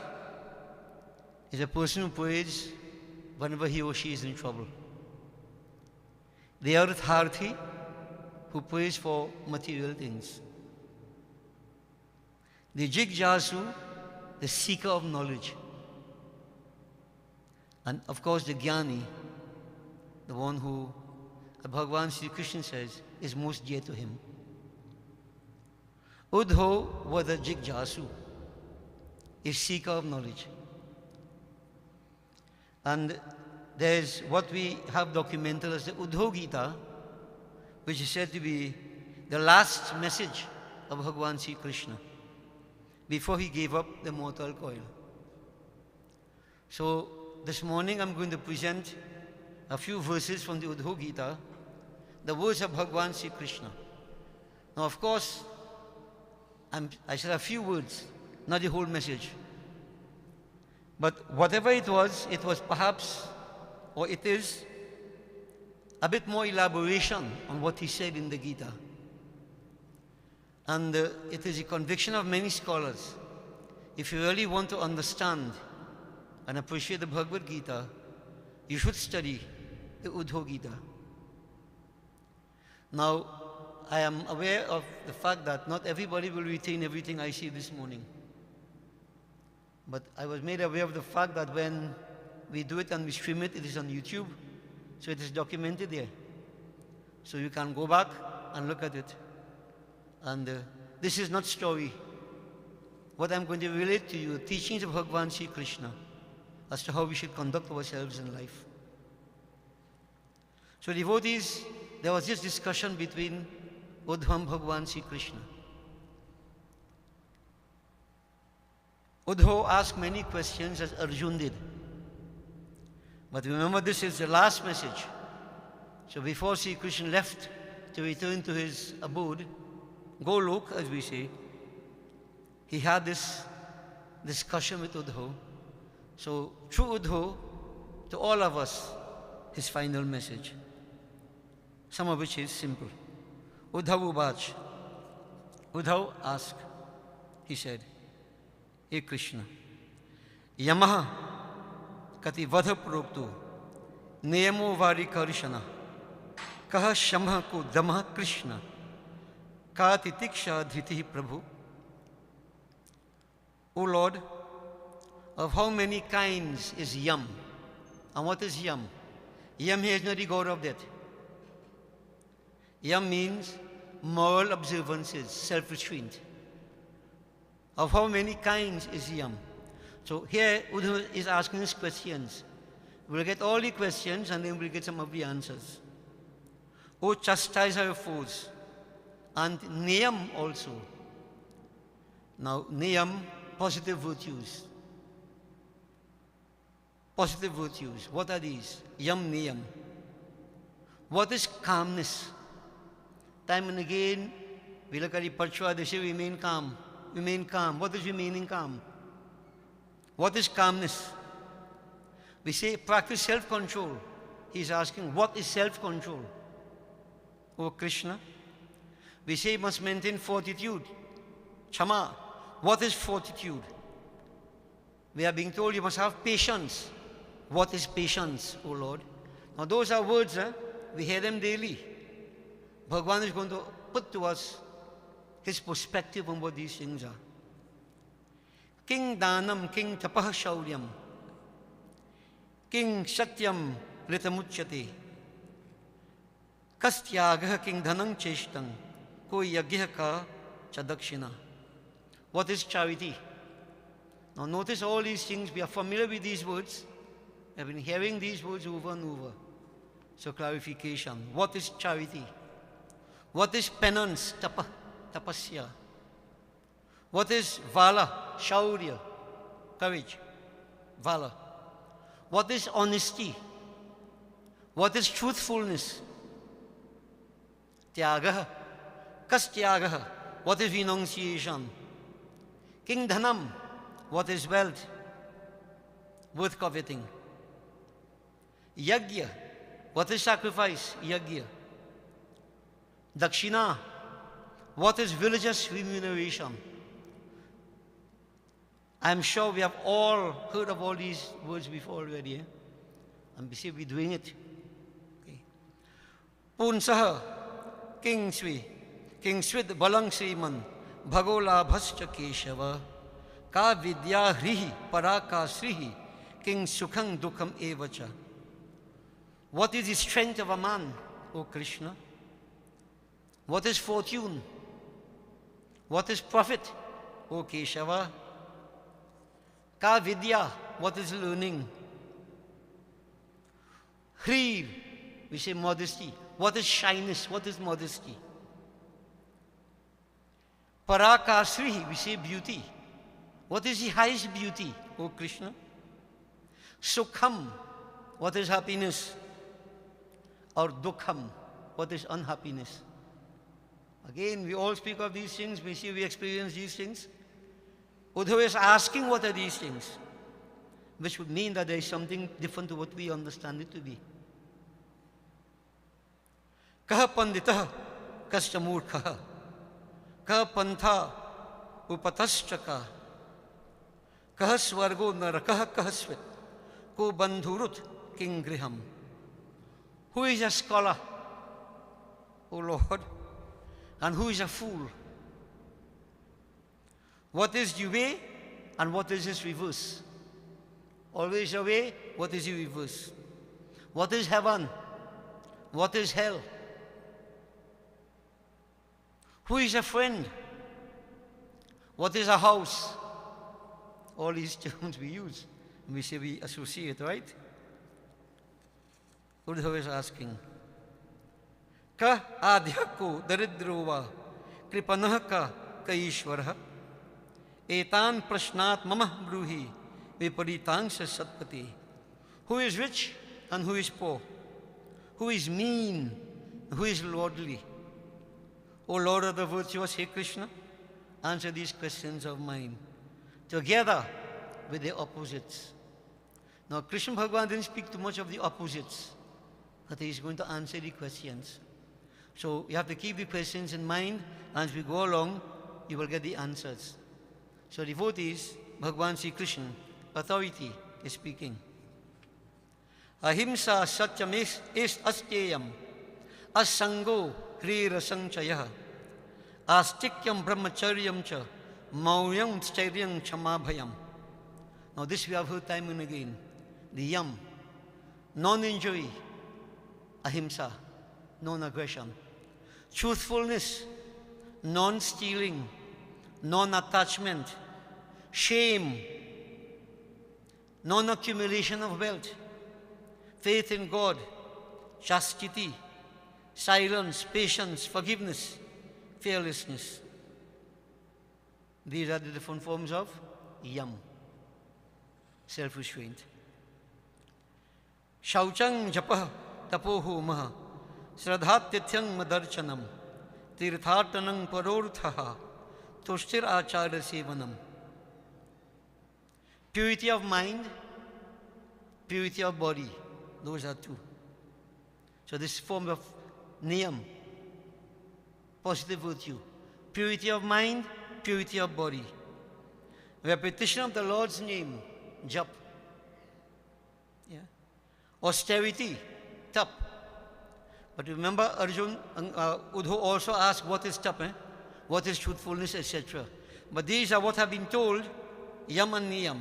is a person who prays whenever he or she is in trouble. The Artharthi, who prays for material things. The Jigjasu, the seeker of knowledge. And of course the Jnani, the one who Bhagavan Sri Krishna says is most dear to him. Uddhava was a Jigjasu, a seeker of knowledge. And there is what we have documented as the Uddhava Gita, which is said to be the last message of Bhagavan Sri Krishna before he gave up the mortal coil. So this morning I'm going to present a few verses from the Uddhava Gita, the words of Bhagavan Sri Krishna. Now of course, I said a few words, not the whole message. But whatever it was perhaps, or it is, a bit more elaboration on what he said in the Gita. And it is a conviction of many scholars. If you really want to understand and appreciate the Bhagavad Gita, you should study the Uddhava Gita. Now, I am aware of the fact that not everybody will retain everything I say this morning. But I was made aware of the fact that when we do it and we stream it, it is on YouTube, so it is documented there. So you can go back and look at it. And this is not story. What I'm going to relate to you, teachings of Bhagavan Sri Krishna, as to how we should conduct ourselves in life. So devotees, there was this discussion between Uddhava and Bhagavan Sri Krishna. Uddhava asked many questions as Arjun did. But remember, this is the last message. So before Sri Krishna left to return to his abode, Golok, as we say, he had this discussion with Uddhava. So through Uddhava, to all of us, his final message, some of which is simple. Uddhava Ubach. Uddhava asked, he said, Hey Krishna, Yamaha kati vadha prokto niyamo vari karishana kaha shamha ko damha Krishna ka titiksha dhriti Prabhu. O Lord, of how many kinds is yam? And what is yam? Yam here is not the god of death. Yam means moral observances, self-restraint. Of how many kinds is yam? So here Uddhava is asking us questions. We'll get all the questions and then we'll get some of the answers. O chastise our foes, and niyam also. Now niyam, positive virtues. Positive virtues. What are these? Yam, niyam. What is calmness? Time and again, we look at the Parchwa, they say remain calm. Remain calm. What is remaining calm? What is calmness? We say practice self-control. He is asking, what is self-control? O Krishna. We say you must maintain fortitude. Chama. What is fortitude? We are being told you must have patience. What is patience, O Lord? Now those are words, we hear them daily. Bhagavan is going to put to us his perspective on what these things are. King Danam, King Tapah Shauryam, King Satyam Ritamuchyate, Kastyagah King Dhanang Cheshtang, Ko Yagyaka Chadakshina. What is charity? Now notice all these things, we are familiar with these words. We have been hearing these words over and over. So clarification, what is charity? What is penance? Tapasya. What is vala? Shaurya. Courage. Vala. What is honesty? What is truthfulness? Tyagaha. Kastyagaha. What is renunciation? King Dhanam. What is wealth? Worth coveting. Yagya. What is sacrifice? Yagya. Dakshina. What is religious remuneration? I'm sure we have all heard of all these words before already. And we say we're doing it. Okay. Punsaha, King Sri, King Swid Balang Sriman, Bhagola Bhascha Keshava, Ka Vidya Hrihi, Paraka Srihi, King Sukhang Dukham Evacha. What is the strength of a man, O Krishna? What is fortune? What is profit, O Keshava? Ka Vidya, what is learning? Hri, we say modesty. What is shyness? What is modesty? Parakasri, we say beauty. What is the highest beauty, O Krishna? Sukham, what is happiness? Or dukham, what is unhappiness? Again, we all speak of these things, we see we experience these things. Uddhava is asking what are these things, which would mean that there is something different to what we understand it to be. Kah panditah kascha murkha, kah pantha upataschaka, kah swargo narakah kah swet, ko bandhurut king griham. Who is a scholar, O Lord, and who is a fool? What is the way and what is its reverse? Always a way, what is the reverse? What is heaven? What is hell? Who is a friend? What is a house? All these terms we use. We say we associate, right? Uddhava is asking, Ka adhyako daridrova kripanah ka kaishwarah etan prashnat mama bruhi viparitangsha satpati. Who is rich and who is poor? Who is mean? Who is lordly? O Lord of the virtuous, He Krishna, answer these questions of mine, together with the opposites. Now, Krishna Bhagavan didn't speak too much of the opposites, but He is going to answer the questions. So, you have to keep the questions in mind, and as we go along, you will get the answers. So, devotees, Bhagavan Sri Krishna, authority, is speaking. Ahimsa satyam est astyeyam, asango hrira sanchayah, astikyam brahmacharyam cha, mauryam stairyam chamabhayam. Now this we have heard time and again. The yam, non-injury, ahimsa, non-aggression. Truthfulness, non-stealing, non-attachment, shame, non-accumulation of wealth, faith in God, chastity, silence, patience, forgiveness, fearlessness. These are the different forms of yam, self-restraint. Shauchang japah tapoho maha, sradhatyatyang madarchanam, tirthartanang parorthaha, tushtir acharya sevanam. Purity of mind, purity of body, those are two. So this form of niyam, positive virtue. Purity of mind, purity of body. Repetition of the Lord's name, jap. Yeah. Austerity, tap. But remember, Arjun, Uddhava also asked what is tap, what is truthfulness, etc. But these are what have been told, yam and niyam.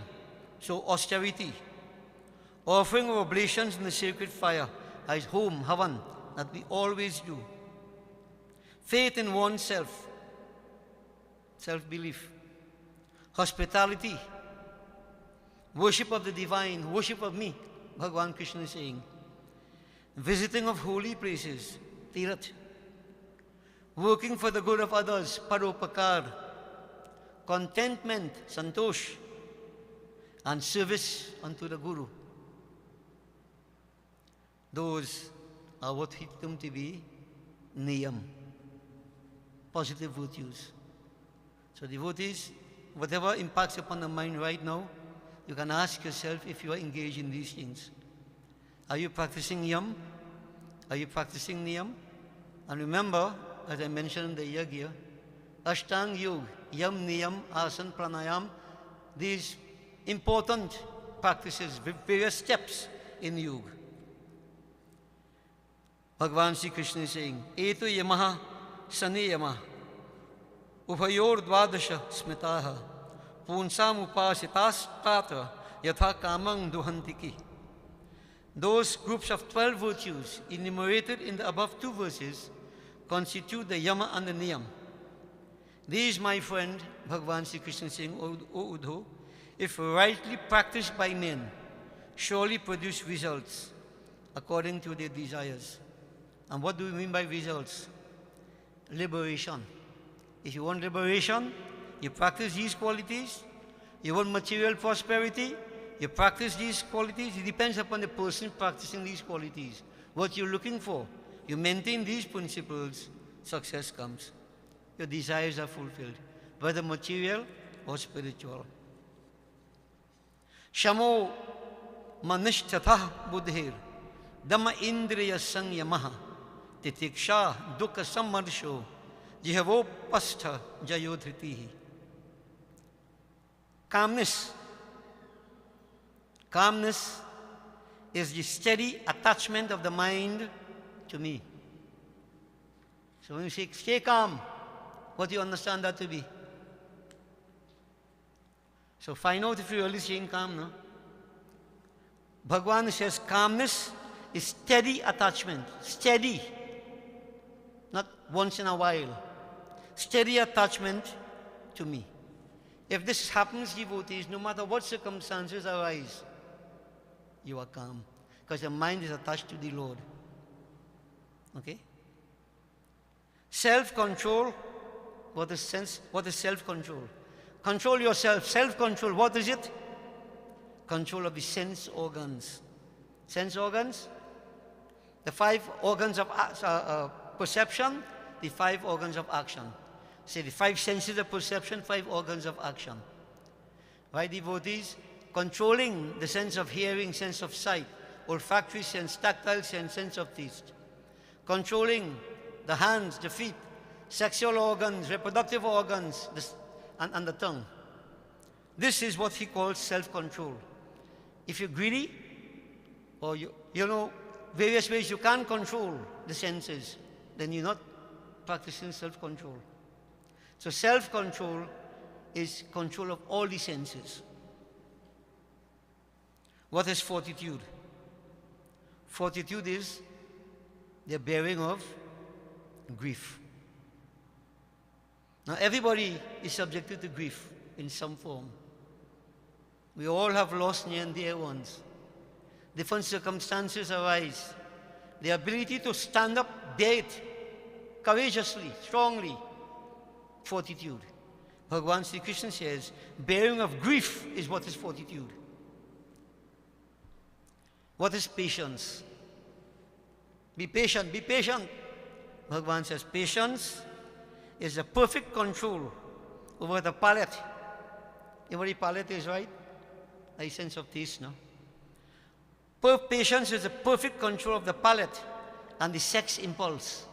So austerity, offering of oblations in the sacred fire, as home, havan, that we always do. Faith in oneself, self-belief. Hospitality, worship of the divine, worship of me, Bhagavan Krishna is saying. Visiting of holy places, tirat. Working for the good of others, paropakar. Contentment, santosh. And service unto the Guru. Those are what we term to be niyam, positive virtues. So devotees, whatever impacts upon the mind right now, you can ask yourself if you are engaged in these things. Are you practicing yam? Are you practicing niyam? And remember, as I mentioned in the yagya, Ashtang Yoga, yam, niyam, asan, pranayam, these important practices, various steps in yoga. Bhagavan Sri Krishna is saying, Etu yamaha sani yamaha ubhayor dvadasha smitaha punsam upasitas tatra yatha kamang duhantiki. Those groups of 12 virtues enumerated in the above two verses constitute the yama and the niyam. These, my friend, Bhagavan Sri Krishna is saying, O Uddhava, if rightly practiced by men, surely produce results according to their desires. And what do we mean by results? Liberation. If you want liberation, you practice these qualities. You want material prosperity, you practice these qualities. It depends upon the person practicing these qualities. What you're looking for, you maintain these principles, success comes. Your desires are fulfilled, whether material or spiritual. Shamo manishthatah buddhir dhamma indriya sanyamaha titiksha, dukkha sammarsho, jihavopastha, jayodhritihi. Calmness. Calmness is the steady attachment of the mind to me. So when you say, stay calm, what do you understand that to be? So find out if you're really staying calm, no? Bhagavan says calmness is steady attachment. Steady. Not once in a while. Steady attachment to me. If this happens, devotees, no matter what circumstances arise, you are calm. Because your mind is attached to the Lord. Okay? Self-control. What is self-control? Control yourself. Self-control, what is it? Control of the sense organs. Sense organs? The 5 organs of perception, the 5 organs of action. Say the 5 senses of perception, 5 organs of action. Right, devotees? Controlling the sense of hearing, sense of sight, olfactory sense, tactile sense, sense of taste. Controlling the hands, the feet, sexual organs, reproductive organs, and the tongue. This is what he calls self-control. If you're greedy, or you know various ways you can't control the senses, then you're not practicing self-control. So self-control is control of all the senses. What is fortitude? Fortitude is the bearing of grief. Now everybody is subjected to grief in some form. We all have lost near and dear ones. Different circumstances arise. The ability to stand up, bear it, courageously, strongly, fortitude. Bhagavan Sri Krishna says, bearing of grief is what is fortitude. What is patience? Be patient, be patient. Bhagavan says, patience is the perfect control over the palate. You know what the palate is, right? A sense of taste, no? Patience is the perfect control of the palate and the sex impulse.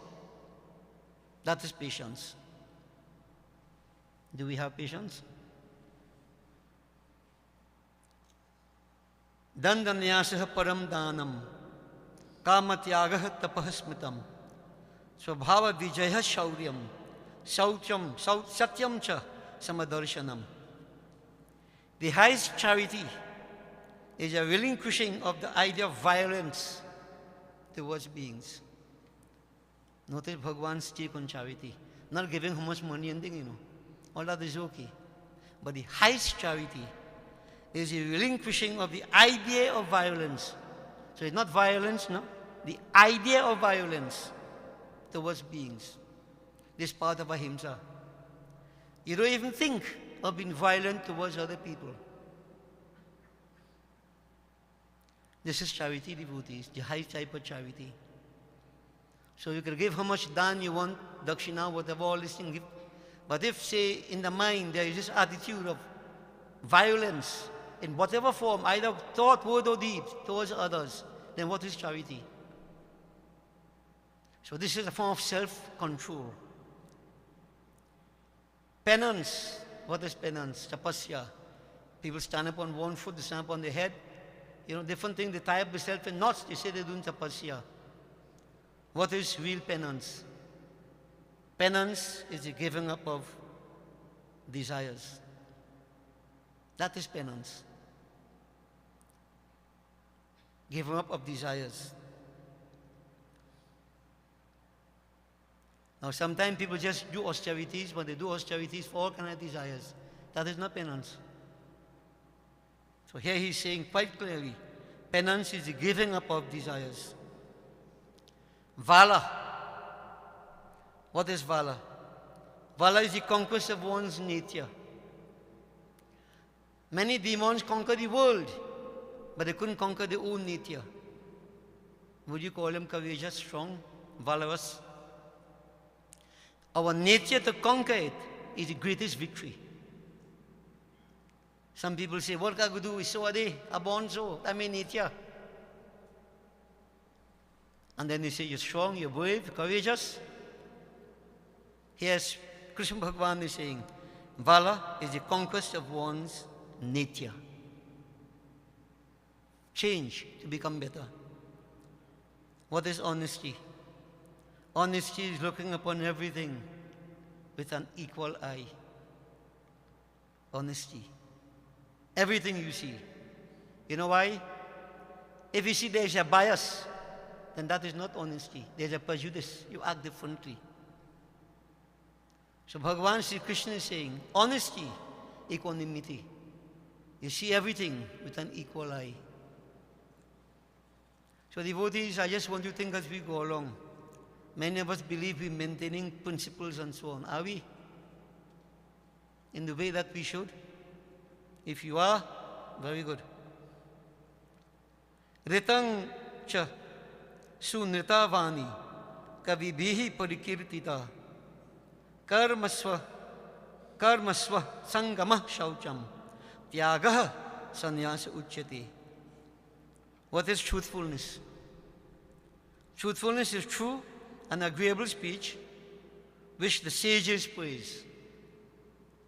That is patience. Do we have patience? Dandanyasah param danam, kamatyagah tapah smitam, swabhava vijayah shauryam, satyam cha samadarshanam. The highest charity is a relinquishing of the idea of violence towards beings. Notice Bhagavan's take on charity. Not giving how much money and thing, you know. All that is okay. But the highest charity is a relinquishing of the idea of violence. So it's not violence, no? The idea of violence towards beings. This part of ahimsa. You don't even think of being violent towards other people. This is charity, devotees, the high type of charity. So you can give how much dan you want, dakshina, whatever, all these things. But if, say, in the mind there is this attitude of violence in whatever form, either thought, word, or deed, towards others, then what is charity? So this is a form of self-control. Penance. What is penance? Tapasya. People stand up on one foot, they stand up on their head. You know, different things. They tie up themselves in knots. They say they're doing tapasya. What is real penance? Penance is the giving up of desires. That is penance. Giving up of desires. Now, sometimes people just do austerities, but they do austerities for all kinds of desires. That is not penance. So here he's saying quite clearly, penance is the giving up of desires. Vala. What is Vala? Vala is the conquest of one's nature. Many demons conquer the world, but they couldn't conquer their own nature. Would you call them courageous, strong, valorous? Our nature to conquer it is the greatest victory. Some people say, what can I do? So are they? I born so. I mean nature. And then they say, you're strong, you're brave, courageous. Here's Krishna Bhagavan is saying, valor is the conquest of one's nature. Change to become better. What is honesty? Honesty is looking upon everything with an equal eye. Honesty. Everything you see. You know why? If you see there's a bias, then that is not honesty. There's a prejudice. You act differently. So Bhagavan Sri Krishna is saying, honesty, equanimity. You see everything with an equal eye. So devotees, I just want you to think as we go along. Many of us believe we're maintaining principles and so on. Are we? In the way that we should? If you are, very good. Ritang cha sunrita vani kavibhihi parikirtita karmasva sangama shaucham tyagah sannyasa uchyate. What is truthfulness? Truthfulness is true and agreeable speech which the sages praise.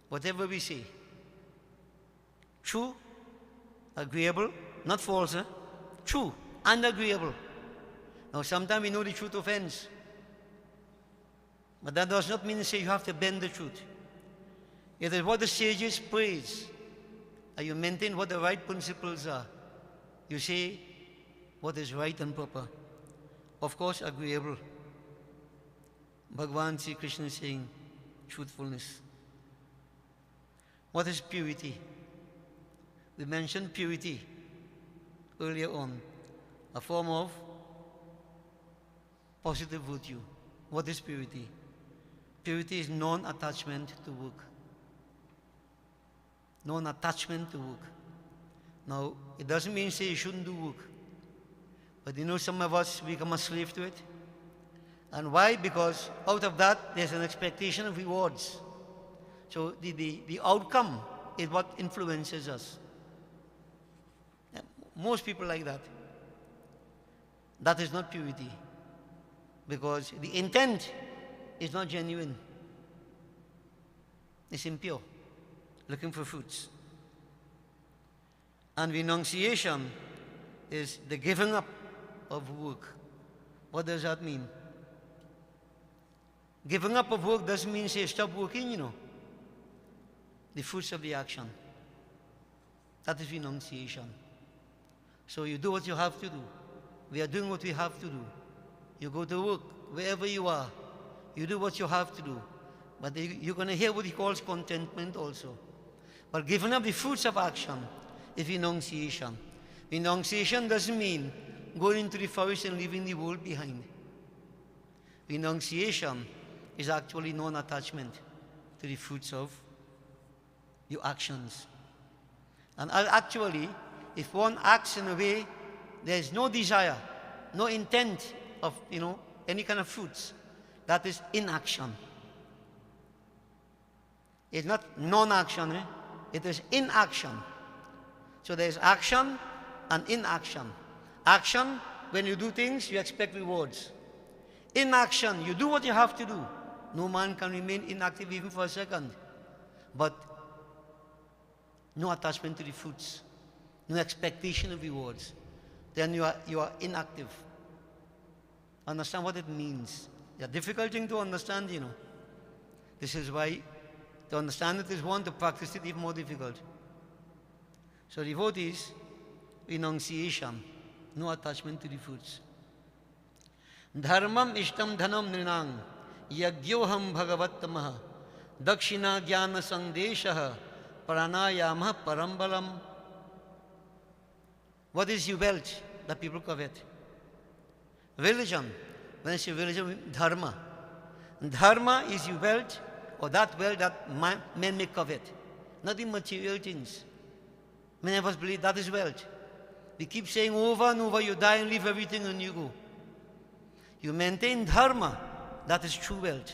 Whatever we say. True, agreeable, not false, true and agreeable. Now sometimes we know the truth offends. But that does not mean to say you have to bend the truth. It is what the sages praise. And you maintain what the right principles are. You say what is right and proper. Of course, agreeable. Bhagavan Sri Krishna is saying truthfulness. What is purity? We mentioned purity earlier on, a form of positive virtue. What is purity? Purity is non-attachment to work. Non-attachment to work. Now, it doesn't mean say you shouldn't do work. But you know, some of us become a slave to it. And why? Because out of that, there's an expectation of rewards. So the outcome is what influences us. Most people like that. That is not purity. Because the intent is not genuine. It's impure. Looking for fruits. And renunciation is the giving up of work. What does that mean? Giving up of work doesn't mean say stop working, you know. The fruits of the action. That is renunciation. So you do what you have to do. We are doing what we have to do. You go to work, wherever you are. You do what you have to do. But you're going to hear what he calls contentment also. But giving up the fruits of action is renunciation. Renunciation doesn't mean going into the forest and leaving the world behind. Renunciation is actually non-attachment to the fruits of your actions. And actually, if one acts in a way, there is no desire, no intent of, any kind of fruits, that is inaction. It's not non-action, it is inaction. So there is action and inaction. Action, when you do things, you expect rewards. Inaction, you do what you have to do. No man can remain inactive even for a second. But no attachment to the fruits. No expectation of rewards. Then you are inactive. Understand what it means. It's a difficult thing to understand, This is why to understand it is one, to practice it even more difficult. So devotees, renunciation, no attachment to the fruits. Dharmam ishtam dhanam nrinang yagyoham bhagavattamah dakshina jnana sandeshah pranayama parambalam. What is your wealth that people covet? Religion. When I say religion, dharma. Dharma is your wealth, or that wealth that men may covet. Not the material things. Many of us believe that is wealth. We keep saying over and over, you die and leave everything and you go. You maintain dharma, that is true wealth.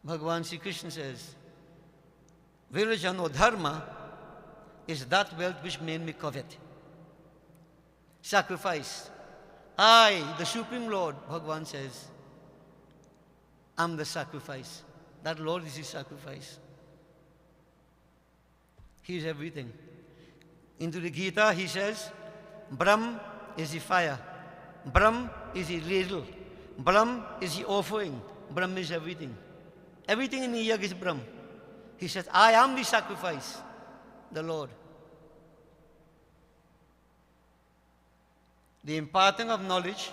Bhagavan Sri Krishna says, religion or dharma is that wealth which men may covet. Sacrifice. I, the Supreme Lord, Bhagavan says, I'm the sacrifice. That Lord is his sacrifice. He is everything. Into the Gita, he says, Brahm is the fire. Brahm is the ladle. Brahm is the offering. Brahm is everything. Everything in the yag is Brahm. He says, I am the sacrifice, the Lord. The imparting of knowledge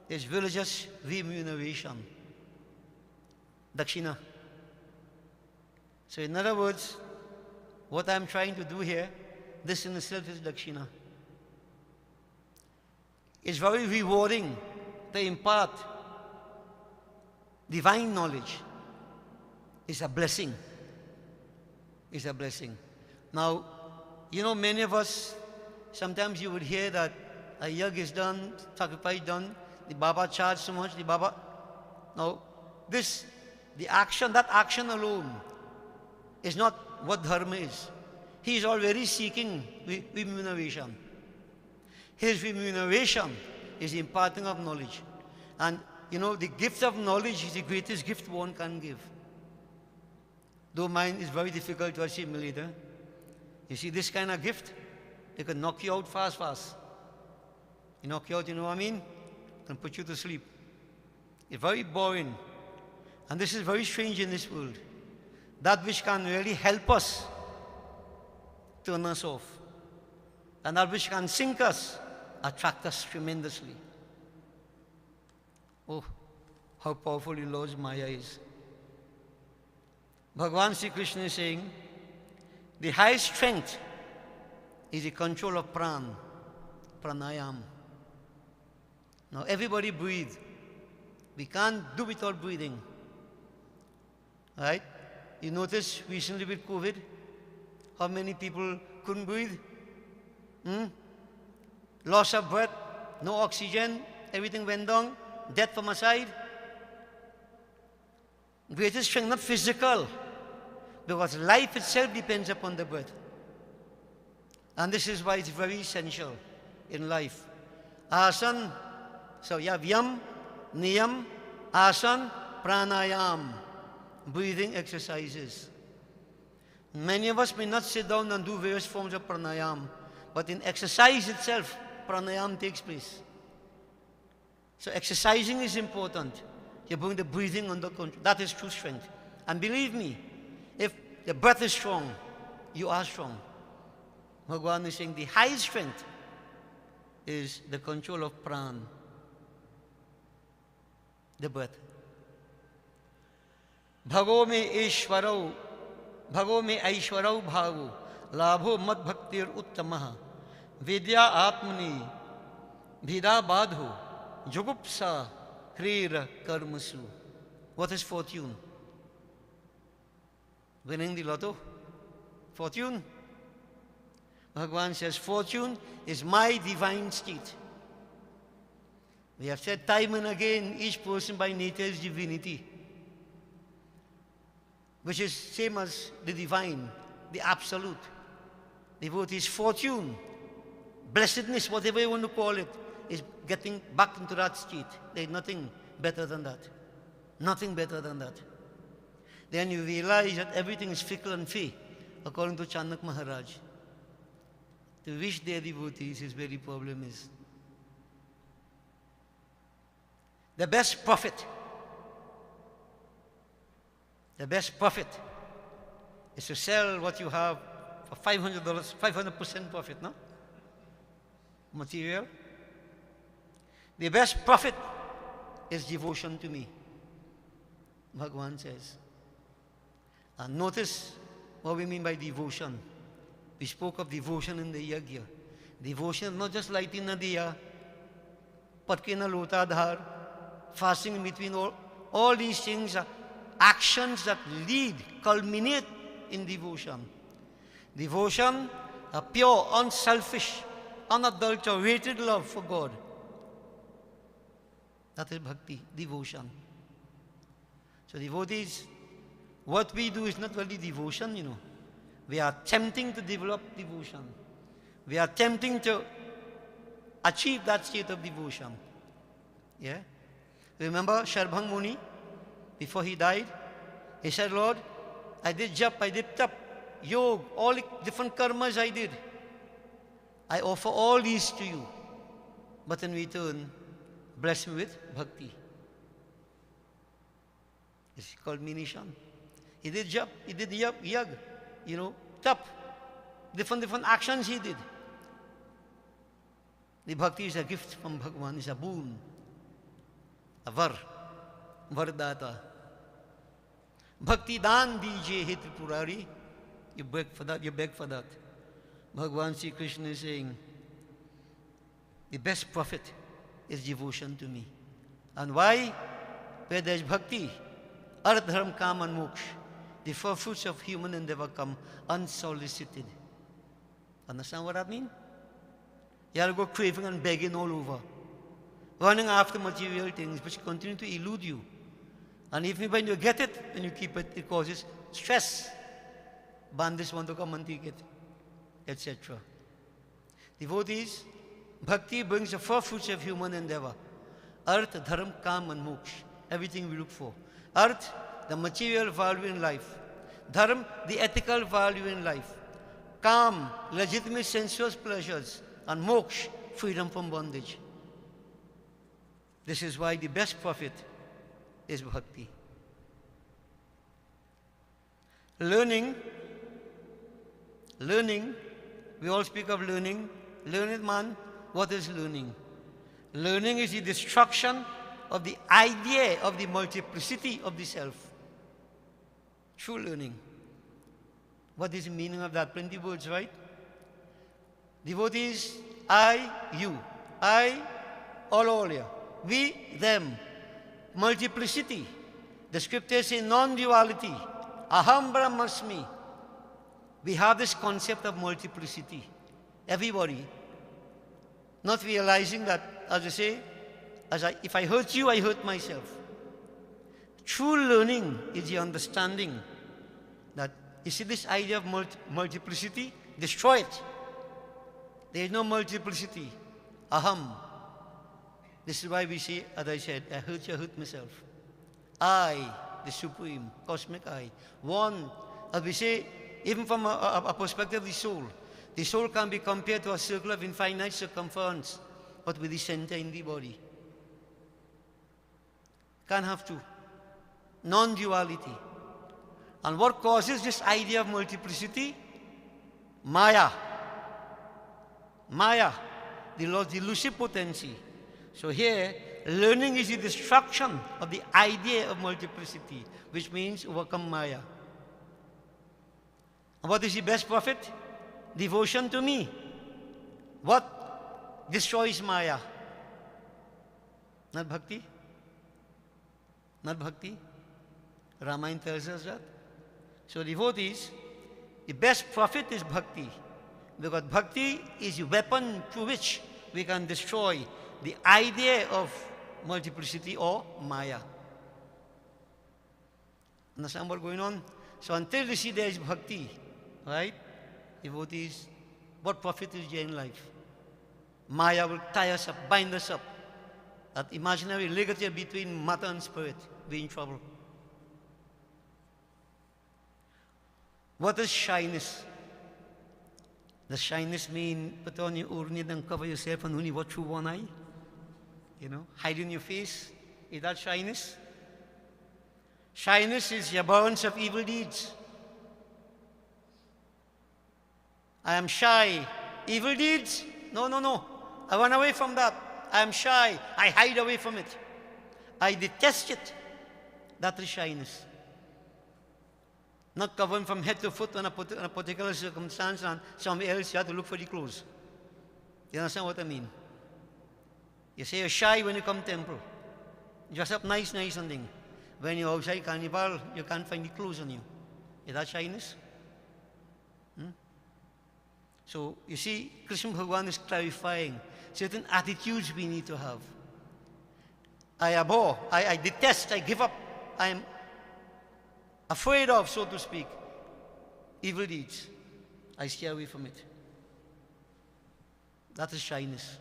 is religious remuneration. Dakshina. So in other words, what I'm trying to do here, this in itself is Dakshina. It's very rewarding to impart divine knowledge. It's a blessing. It's a blessing. Now, you know, many of us, sometimes you would hear that a yag is done, sacrifice done, the Baba charged so much, the Baba. Now, the action, that action alone is not what dharma is. He is already seeking remuneration. His remuneration is the imparting of knowledge. And, you know, the gift of knowledge is the greatest gift one can give. Though mine is very difficult to assimilate. You see, this kind of gift, they can knock you out fast. You knock you out, you know what I mean? Can put you to sleep. It's very boring. And this is very strange in this world. That which can really help us turn us off. And that which can sink us, attract us tremendously. Oh, how powerful the Lord's Maya is. Bhagavan Sri Krishna is saying, the highest strength is the control of pranayam. Now everybody breathe. We can't do without breathing. Right? You notice recently with COVID, how many people couldn't breathe? Loss of breath, no oxygen, everything went down, death from a side. Greatest strength, not physical, because life itself depends upon the breath. And this is why it's very essential in life. Asan, so you have yam, niyam, asan, pranayam, breathing exercises. Many of us may not sit down and do various forms of pranayam, but in exercise itself, pranayam takes place. So exercising is important. You bring the breathing under control. That is true strength. And believe me, if the breath is strong, you are strong. Bhagavan is saying the highest strength is the control of pran, the breath. Bhago me aishwarau bhavu, labho mad bhaktir uttamaha, vidya atmani, bhida badhu, jugupsa, Krira karmasu. What is fortune? Winning the lotto? Fortune? Bhagavan says, fortune is my divine state. We have said time and again, each person by nature is divinity, which is same as the divine, the absolute. Devotee's fortune, blessedness, whatever you want to call it, is getting back into that state. There's nothing better than that. Nothing better than that. Then you realize that everything is fickle and fey, according to Chanak Maharaj. To reach their devotees is where the problem is. The best profit is to sell what you have for $500, 500% profit, no? Material. The best profit is devotion to me, Bhagavan says. And notice what we mean by devotion. We spoke of devotion in the yagya. Devotion is not just lighting a diya, patke na lota dhar, fasting in between, all these things are actions that lead, culminate in devotion. Devotion, a pure, unselfish, unadulterated love for God. That is bhakti, devotion. So devotees, what we do is not really devotion, you know. We are attempting to develop devotion. We are attempting to achieve that state of devotion. Yeah? Remember Sharbhang Muni, before he died, he said, Lord, I did jap, I did tap, yoga, all the different karmas I did. I offer all these to you. But in return, bless me with bhakti. It's called Minishan. He did jap, he did yag, tap. Different actions he did. The bhakti is a gift from Bhagavan, is a boon. A vardata. Bhakti dan dije he Tripurari. You beg for that, Bhagavan Sri Krishna is saying, the best profit is devotion to me. And why? Where there is bhakti, artha, dharma, kama, and moksha, the four fruits of human endeavor come unsolicited. Understand what that means? You have to go craving and begging all over, running after material things which continue to elude you. And even when you get it and you keep it, it causes stress. Bandits want to come and take it, etc. Devotees, bhakti brings the four fruits of human endeavor. Artha, dharma, kama, and moksha. Everything we look for. Artha, the material value in life. Dharma, the ethical value in life. Kama, legitimate sensuous pleasures. And moksha, freedom from bondage. This is why the best profit is bhakti. Learning, we all speak of learning. Learned man, what is learning? Learning is the destruction of the idea of the multiplicity of the self. True learning. What is the meaning of that? Plenty words, right? Devotees, I, you. I, all here. We, them. Multiplicity. The scriptures say non-duality. Aham Brahmasmi. We have this concept of multiplicity. Everybody. Not realizing that, as I say, if I hurt you, I hurt myself. True learning is the understanding that, you see this idea of multiplicity? Destroy it. There is no multiplicity. Aham. This is why we say, as I said, I hurt myself. I, the Supreme, cosmic I. One, as we say, even from a perspective of the soul can be compared to a circle of infinite circumference, but with the center in the body. Can't have two. Non-duality. And what causes this idea of multiplicity? Maya. Maya, the Lord's elusive potency. So here, learning is the destruction of the idea of multiplicity, which means overcome Maya. And what is the best profit? Devotion to me. What destroys Maya? Not bhakti? Not bhakti? Ramayana tells us that. So devotees, the best profit is bhakti. Because bhakti is a weapon through which we can destroy the idea of multiplicity or Maya. Understand what's going on? So until you see there is bhakti, right? Devotees, what profit is there in life? Maya will tie us up, bind us up. That imaginary ligature between matter and spirit, we're in trouble. What is shyness? Does shyness mean put on your urni and cover yourself and only watch through one eye? Hiding your face. Is that shyness? Shyness is the abhorrence of evil deeds. I am shy. Evil deeds? No. I run away from that. I am shy. I hide away from it. I detest it. That is shyness. Not covering from head to foot in a particular circumstance, and somewhere else you have to look for the clothes. You understand what I mean? You say you're shy when you come to temple. Dress up nice and thing. When you're outside carnival, you can't find the clothes on you. Is that shyness? So, you see, Krishna Bhagavan is clarifying certain attitudes we need to have. I abhor, I detest, I give up, I am afraid of, so to speak, evil deeds. I stay away from it. That is shyness.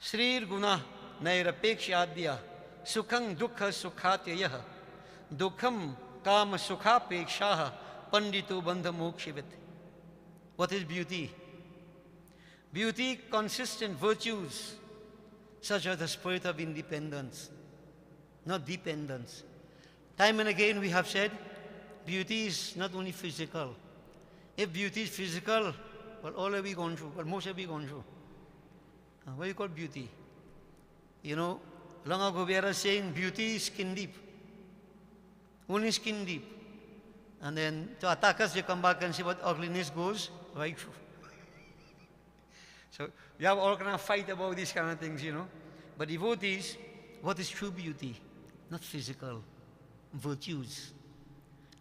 Srir guna nairapekshadya sukhang dukha sukhatyayah dukham kama sukhapekshaha panditu bandha mokshivit. What is beauty? Beauty consists in virtues such as the spirit of independence, not dependence. Time and again we have said, beauty is not only physical. If beauty is physical, well, all have we gone through, well, most have we gone through. What do you call beauty? You know, long ago we are saying beauty is skin deep. Only skin deep. And then to attack us, they come back and say what ugliness goes right through. So we have all kind of fight about these kind of things, you know. But devotees, what is true beauty? Not physical. Virtues,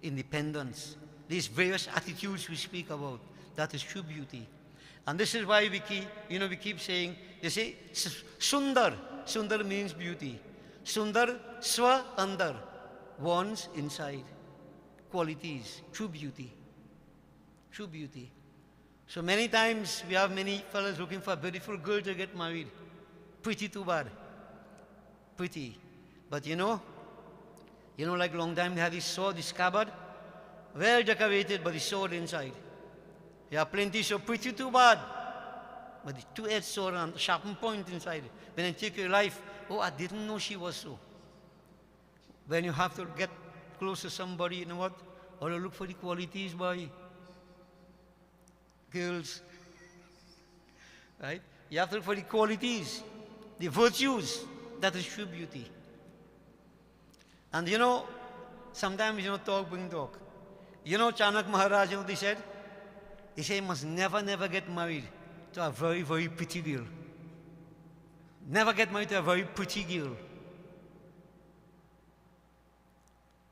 independence, these various attitudes we speak about, that is true beauty. And this is why we keep saying, they say, Sundar. Sundar means beauty. Sundar, swa, andar, one's inside. Qualities, true beauty. True beauty. So many times we have many fellows looking for a beautiful girl to get married. Pretty too bad. Pretty. But you know, like long time they had this sword, this scabbard, well decorated, but the sword inside. There are plenty so pretty too bad, but the two-edged sword and the sharpened point inside. When you take your life, oh, I didn't know she was so. When you have to get close to somebody, you know what? Or you look for the qualities, boy. Girls, right? You have to look for the qualities, the virtues. That is true beauty. And you know, sometimes talk bring talk. You know Chanak Maharaj, what he said? He said, you must never get married to a very, very pretty girl. Never get married to a very pretty girl.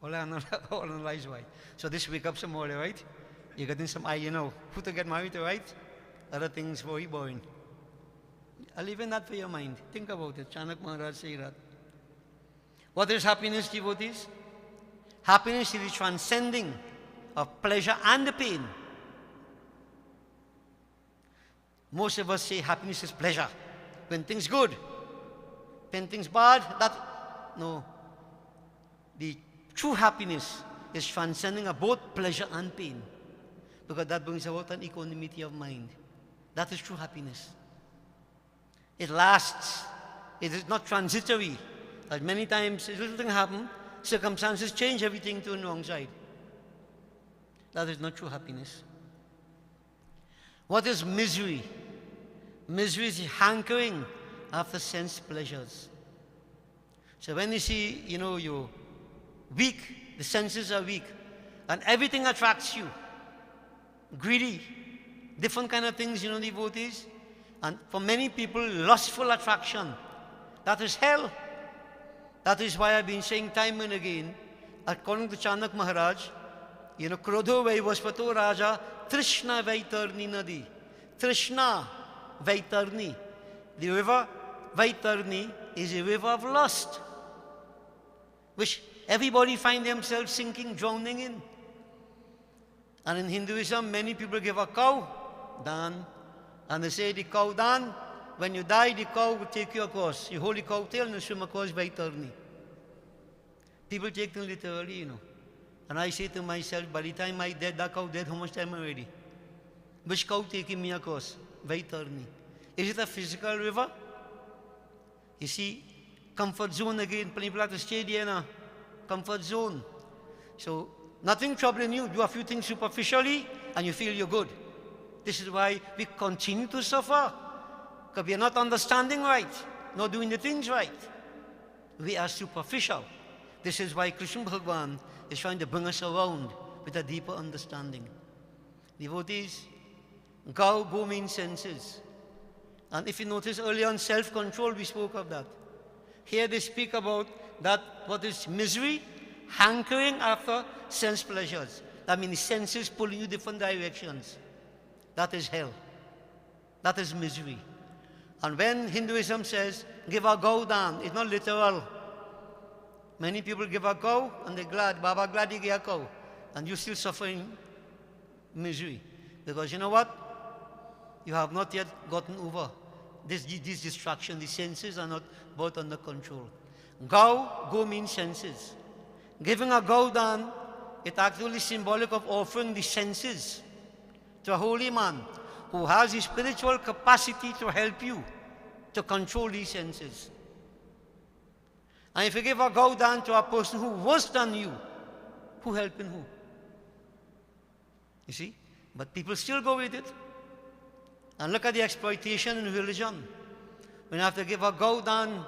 All I analyze why. So this wake up some more, right? You're getting some who to get married to, right? Other things very boring. I'll leave that for your mind. Think about it. Chanak Maharaj say that. What is happiness, devotees? Happiness is the transcending of pleasure and the pain. Most of us say happiness is pleasure. When things good, when things bad, no. The true happiness is transcending of both pleasure and pain. Because that brings about an equanimity of mind. That is true happiness. It lasts. It is not transitory. As many times, a little thing happens, circumstances change everything to the wrong side. That is not true happiness. What is misery? Misery is hankering after sense pleasures. So when you see, you're weak, the senses are weak, and everything attracts you, greedy, different kind of things, devotees, and for many people, lustful attraction, that is hell. That is why I've been saying time and again, according to Chanak Maharaj, Krodho Vaivasvato Raja, Trishna Vaitarni Nadi. Trishna Vaitarni. The river Vaitarni is a river of lust, which everybody find themselves sinking, drowning in. And in Hinduism, many people give a cow, dan, and they say the cow dan, when you die, the cow will take you across. You hold the cow tail and you swim across Vaitarni. People take them literally, And I say to myself, by the time I dead, that cow dead, how much time already? Which cow taking me across? Vaitarni. Is it a physical river? You see, comfort zone again. People have to stay there now. Comfort zone. So, nothing troubling you. Do a few things superficially and you feel you're good. This is why we continue to suffer. Because we are not understanding right, not doing the things right. We are superficial. This is why Krishna Bhagavan is trying to bring us around with a deeper understanding. Devotees, go means senses. And if you notice earlier on self-control, we spoke of that. Here they speak about that what is misery, hankering after sense pleasures. That means senses pulling you different directions. That is hell. That is misery. And when Hinduism says, give a cow down, it's not literal. Many people give a cow and they're glad, Baba glad you gave a cow. And you're still suffering misery. Because you know what? You have not yet gotten over these distractions, the senses are not brought under control. Go means senses. Giving a go down, it's actually symbolic of offering the senses to a holy man who has the spiritual capacity to help you to control these senses. And if you give a go down to a person who worse than you, who helping who? You see? But people still go with it. And look at the exploitation in religion. When you have to give a go down,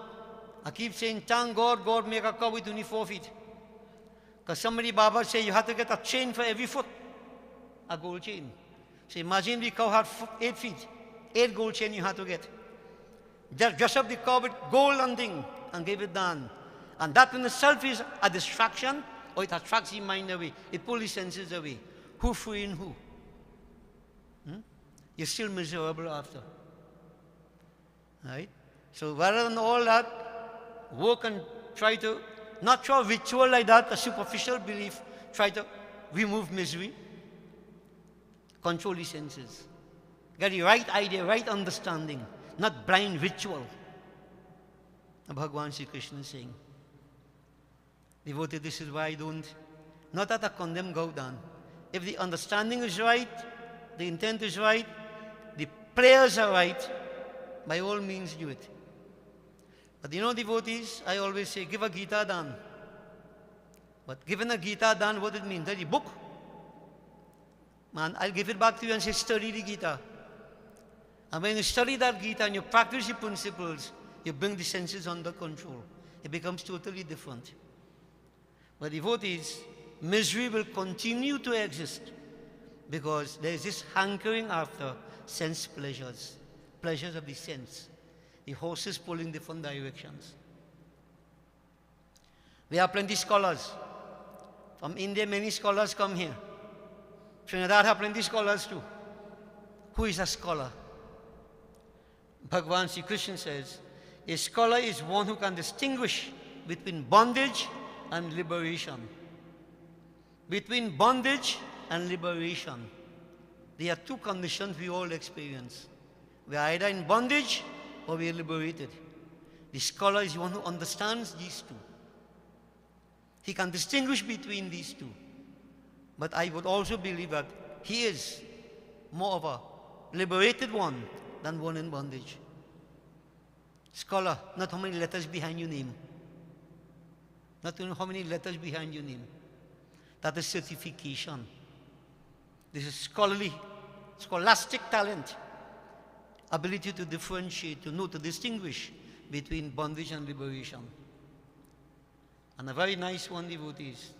I keep saying, thank God, God make a cow with 24 feet. Because somebody, Baba, say you have to get a chain for every foot, a gold chain. So imagine the cow had 8 feet, 8 gold chain you had to get. Just dress up the cow with gold and thing and give it down. And that in itself is a distraction, or it attracts the mind away. It pulls the senses away. Who freeing who? You're still miserable after. Right? So rather than all that, work and try to, not through a ritual like that, a superficial belief, try to remove misery, control the senses. Get the right idea, right understanding, not blind ritual. Bhagavan Sri Krishna is saying. Devotee, this is why I don't, not that I condemn go down. If the understanding is right, the intent is right, the prayers are right, by all means do it. But you know, devotees, I always say, give a Gita Dan. But given a Gita Dan, what it means? That the book. Man, I'll give it back to you and say, study the Gita. And when you study that Gita and you practice the principles, you bring the senses under control. It becomes totally different. But devotees, misery will continue to exist because there is this hankering after sense pleasures, pleasures of the sense. The horses pulling different directions. We have plenty of scholars. From India, many scholars come here. Trinidad have plenty of scholars too. Who is a scholar? Bhagavan Sri Krishna says, a scholar is one who can distinguish between bondage and liberation. Between bondage and liberation. There are two conditions we all experience. We are either in bondage or we are liberated. The scholar is one who understands these two. He can distinguish between these two. But I would also believe that he is more of a liberated one than one in bondage. Scholar, not how many letters behind your name. Not how many letters behind your name. That is certification. This is scholarly, scholastic talent. Ability to differentiate, to know, to distinguish between bondage and liberation. And a very nice one, devotees.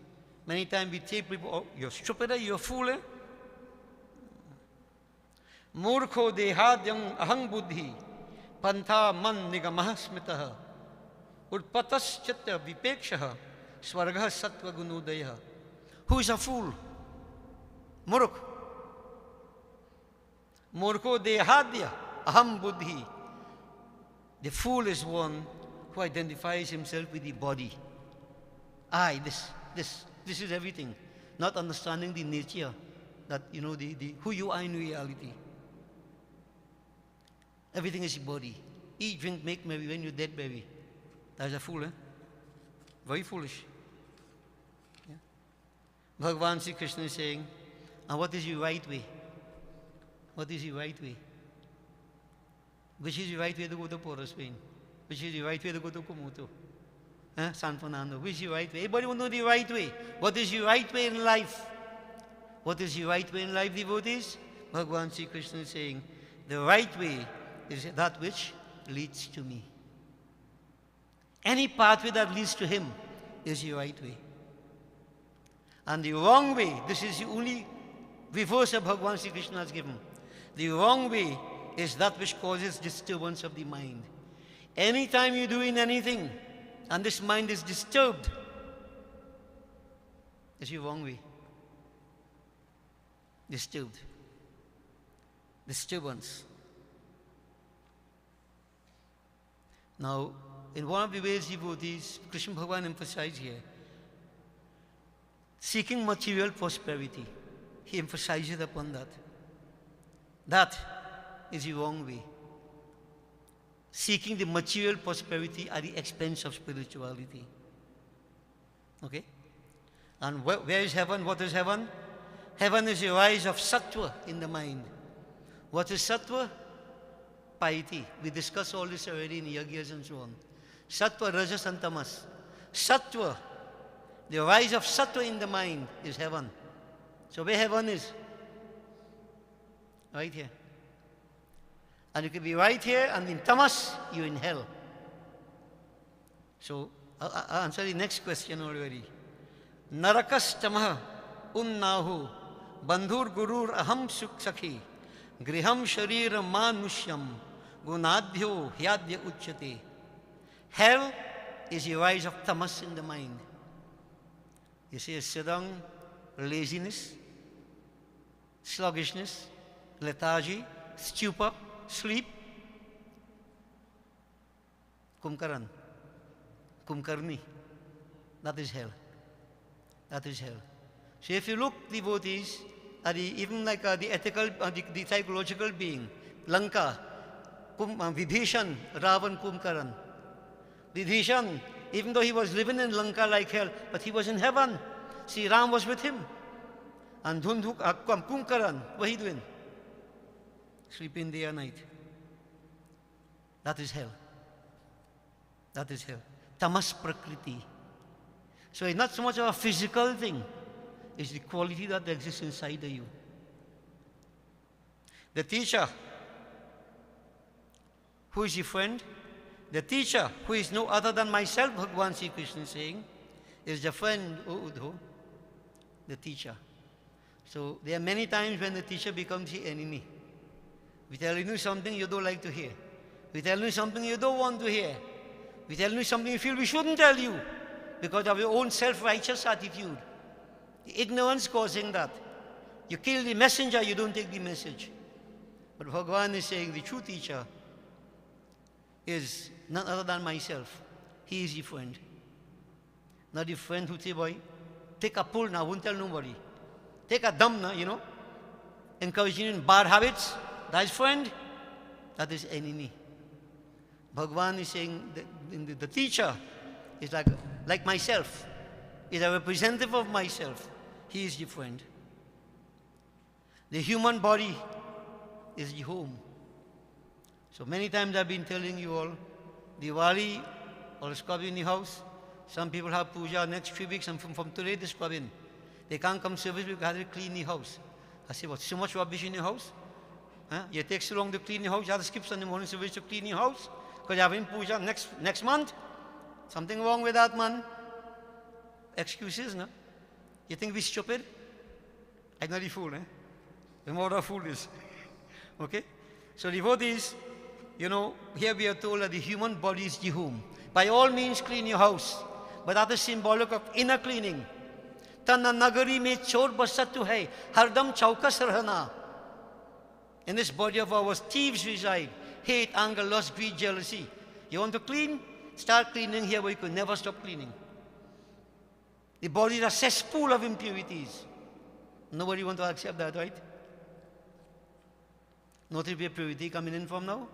Many times we take people, oh, you're stupid, you're a fool. Murkho dehadyam ahang buddhi, pantha man nigamah smitaha, urpatas chitta vipekshaha, swargaha sattva gunudaya. Who is a fool? Murkh. Murkho dehadya aham buddhi. The fool is one who identifies himself with the body. This is everything. Not understanding the nature, that, you know, who you are in reality. Everything is the body. Eat, drink, make merry, when you're dead, baby. That's a fool, eh? Very foolish. Yeah. Bhagavan Sri Krishna is saying, and what is the right way? What is the right way? Which is the right way to go to Port of Spain? Which is the right way to go to Komodo? San Fernando. Which is the right way? Everybody will know the right way. What is the right way in life? What is the right way in life, devotees? Bhagavan Sri Krishna is saying, the right way is that which leads to me. Any pathway that leads to him is the right way. And the wrong way, this is the only reverse of Bhagavan Sri Krishna has given. The wrong way is that which causes disturbance of the mind. Anytime you're doing anything and this mind is disturbed, it's the wrong way. Disturbed. Disturbance. Now, in one of the ways devotees, Krishna Bhagavan emphasized here, seeking material prosperity. He emphasizes upon that. That is the wrong way. seeking the material prosperity at the expense of spirituality. Okay? And where is heaven? What is heaven? Heaven is the rise of sattva in the mind. What is sattva? Piety. We discussed all this already in yagyas and so on. Sattva, rajas and tamas. Sattva, the rise of sattva in the mind is heaven. So where heaven is? Right here. And you can be right here, and in tamas, you're in hell. So I'll answer the next question already. Narakas tamaha unnahu bandhur gurur aham sakhi griham sharira manushyam gunadhyo hyadya uchyate. Hell is the rise of tamas in the mind. You see, sedang, laziness, sluggishness, lethargy, stupor, sleep, kumkaran, kumkarni. That is hell. That is hell. So if you look, devotees, at even like the ethical, the psychological being, Lanka, Vibhishan, Ravan, Kumkaran. Vibhishan, even though he was living in Lanka like hell, but he was in heaven. See, Ram was with him. And Kumkaran, what are you doing? Sleeping day and night. That is hell. That is hell. Tamas prakriti. So it's not so much of a physical thing. It's the quality that exists inside of you. The teacher, who is your friend? The teacher, who is no other than myself, Bhagavan Sri Krishna is saying, is the friend, O Uddho, the teacher. So there are many times when the teacher becomes the enemy. We tell you something you don't like to hear. We tell you something you don't want to hear. We tell you something you feel we shouldn't tell you because of your own self-righteous attitude. The ignorance causing that. You kill the messenger, you don't take the message. But Bhagavan is saying the true teacher is none other than myself. He is the friend. Not the friend who say, boy, take a pull now, won't tell nobody. Take a dump now, you know. Encouraging in bad habits. That is friend. That is enemy. Bhagavan is saying that the teacher is like myself. Is a representative of myself. He is the friend. The human body is the home. So many times I've been telling you all, Diwali or scrub in the house. Some people have puja next 3 weeks, and from today they scrub in. They can't come service because they have to clean the house. I say, what, so much rubbish in your house? Huh? It takes so long to clean the house, you have to skip Sunday morning service to clean your house because you're having puja next month. Something wrong with that, man. Excuses, no? You think we're stupid? I'm not a fool, eh? The more a fool is. Okay? So devotees, you know, here we are told that the human body is the home. By all means, clean your house. But that is symbolic of inner cleaning. Tana nagari mein chor basatu hai, hardam chaukas rahana. In this body of ours, thieves reside. Hate, anger, lust, greed, jealousy. You want to clean? Start cleaning here where you could never stop cleaning. The body is a cesspool of impurities. Nobody wants to accept that, right? Notice where purity coming in from now?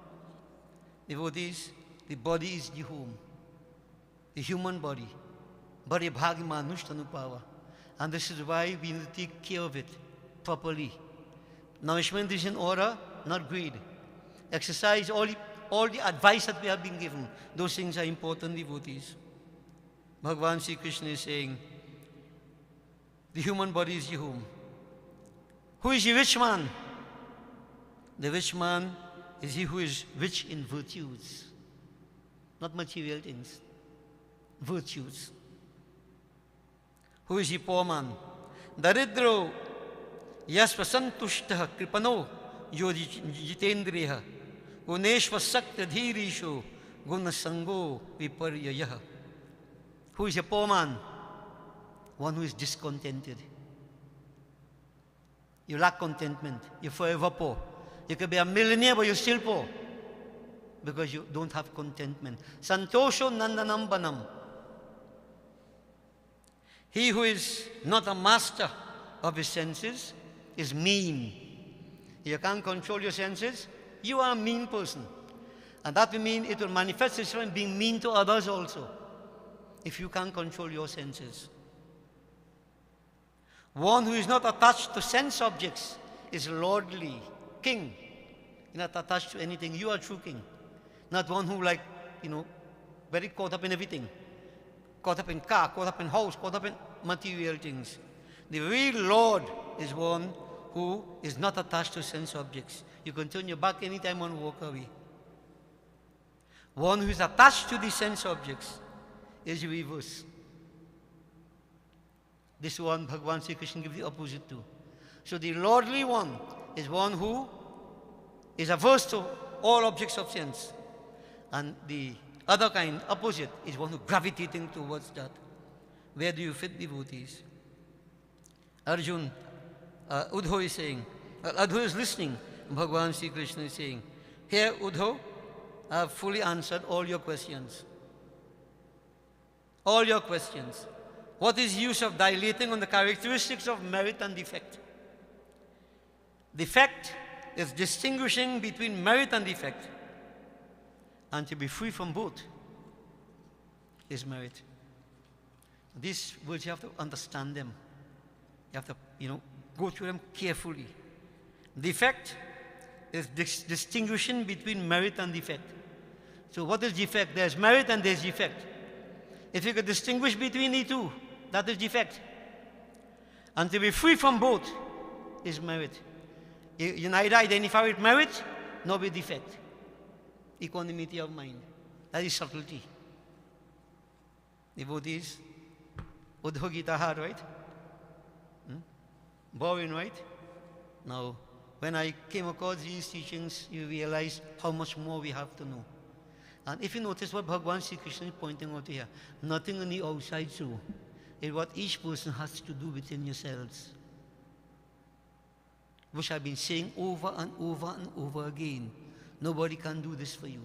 Devotees, the body is the home. The human body. Bari bhag manush tanupava. And this is why we need to take care of it properly. Nourishment is in order, not greed. Exercise, all the advice that we have been given. Those things are important, devotees. Bhagavan Sri Krishna is saying, the human body is the home. Who is the rich man? The rich man is he who is rich in virtues, not material things. Virtues. Who is the poor man? Daridro yasvasantushtah kripano yojitendriya guneshvasakta dhirisho gunasango viparyayah. Who is a poor man? One who is discontented. You lack contentment. You're forever poor. You could be a millionaire, but you're still poor because you don't have contentment. Santosho nandanam banam. He who is not a master of his senses is mean. You can't control your senses, you are a mean person. And that will mean it will manifest itself in being mean to others also, if you can't control your senses. One who is not attached to sense objects is lordly, king. You're not attached to anything. You are true king. Not one who very caught up in everything. Caught up in car, caught up in house, caught up in material things. The real Lord is one who is not attached to sense objects. You can turn your back anytime and walk away. One who is attached to the sense objects is reverse. This one, Bhagavan Sri Krishna gives the opposite to. So the lordly one is one who is averse to all objects of sense. And the other kind, opposite, is one who gravitating towards that. Where do you fit, devotees? Arjun, Uddhav is saying, Uddhav is listening. Bhagavan Sri Krishna is saying, here, Uddhav, I have fully answered all your questions. All your questions. What is the use of dilating on the characteristics of merit and defect? Defect is distinguishing between merit and defect. And to be free from both is merit. These words, you have to understand them. You have to, go through them carefully. Defect is distinguishing between merit and defect. So what is defect? There's merit and there's defect. If you could distinguish between the two, that is defect. And to be free from both is merit. You neither identify with merit nor with defect. Equanimity of mind. That is subtlety. Devotees, Uddhav Gita hard, right? Boring, right? Now, when I came across these teachings, you realize how much more we have to know. And if you notice what Bhagavan Sri Krishna is pointing out here, nothing on the outside so. It's what each person has to do within yourselves. Which I've been saying over and over and over again. Nobody can do this for you.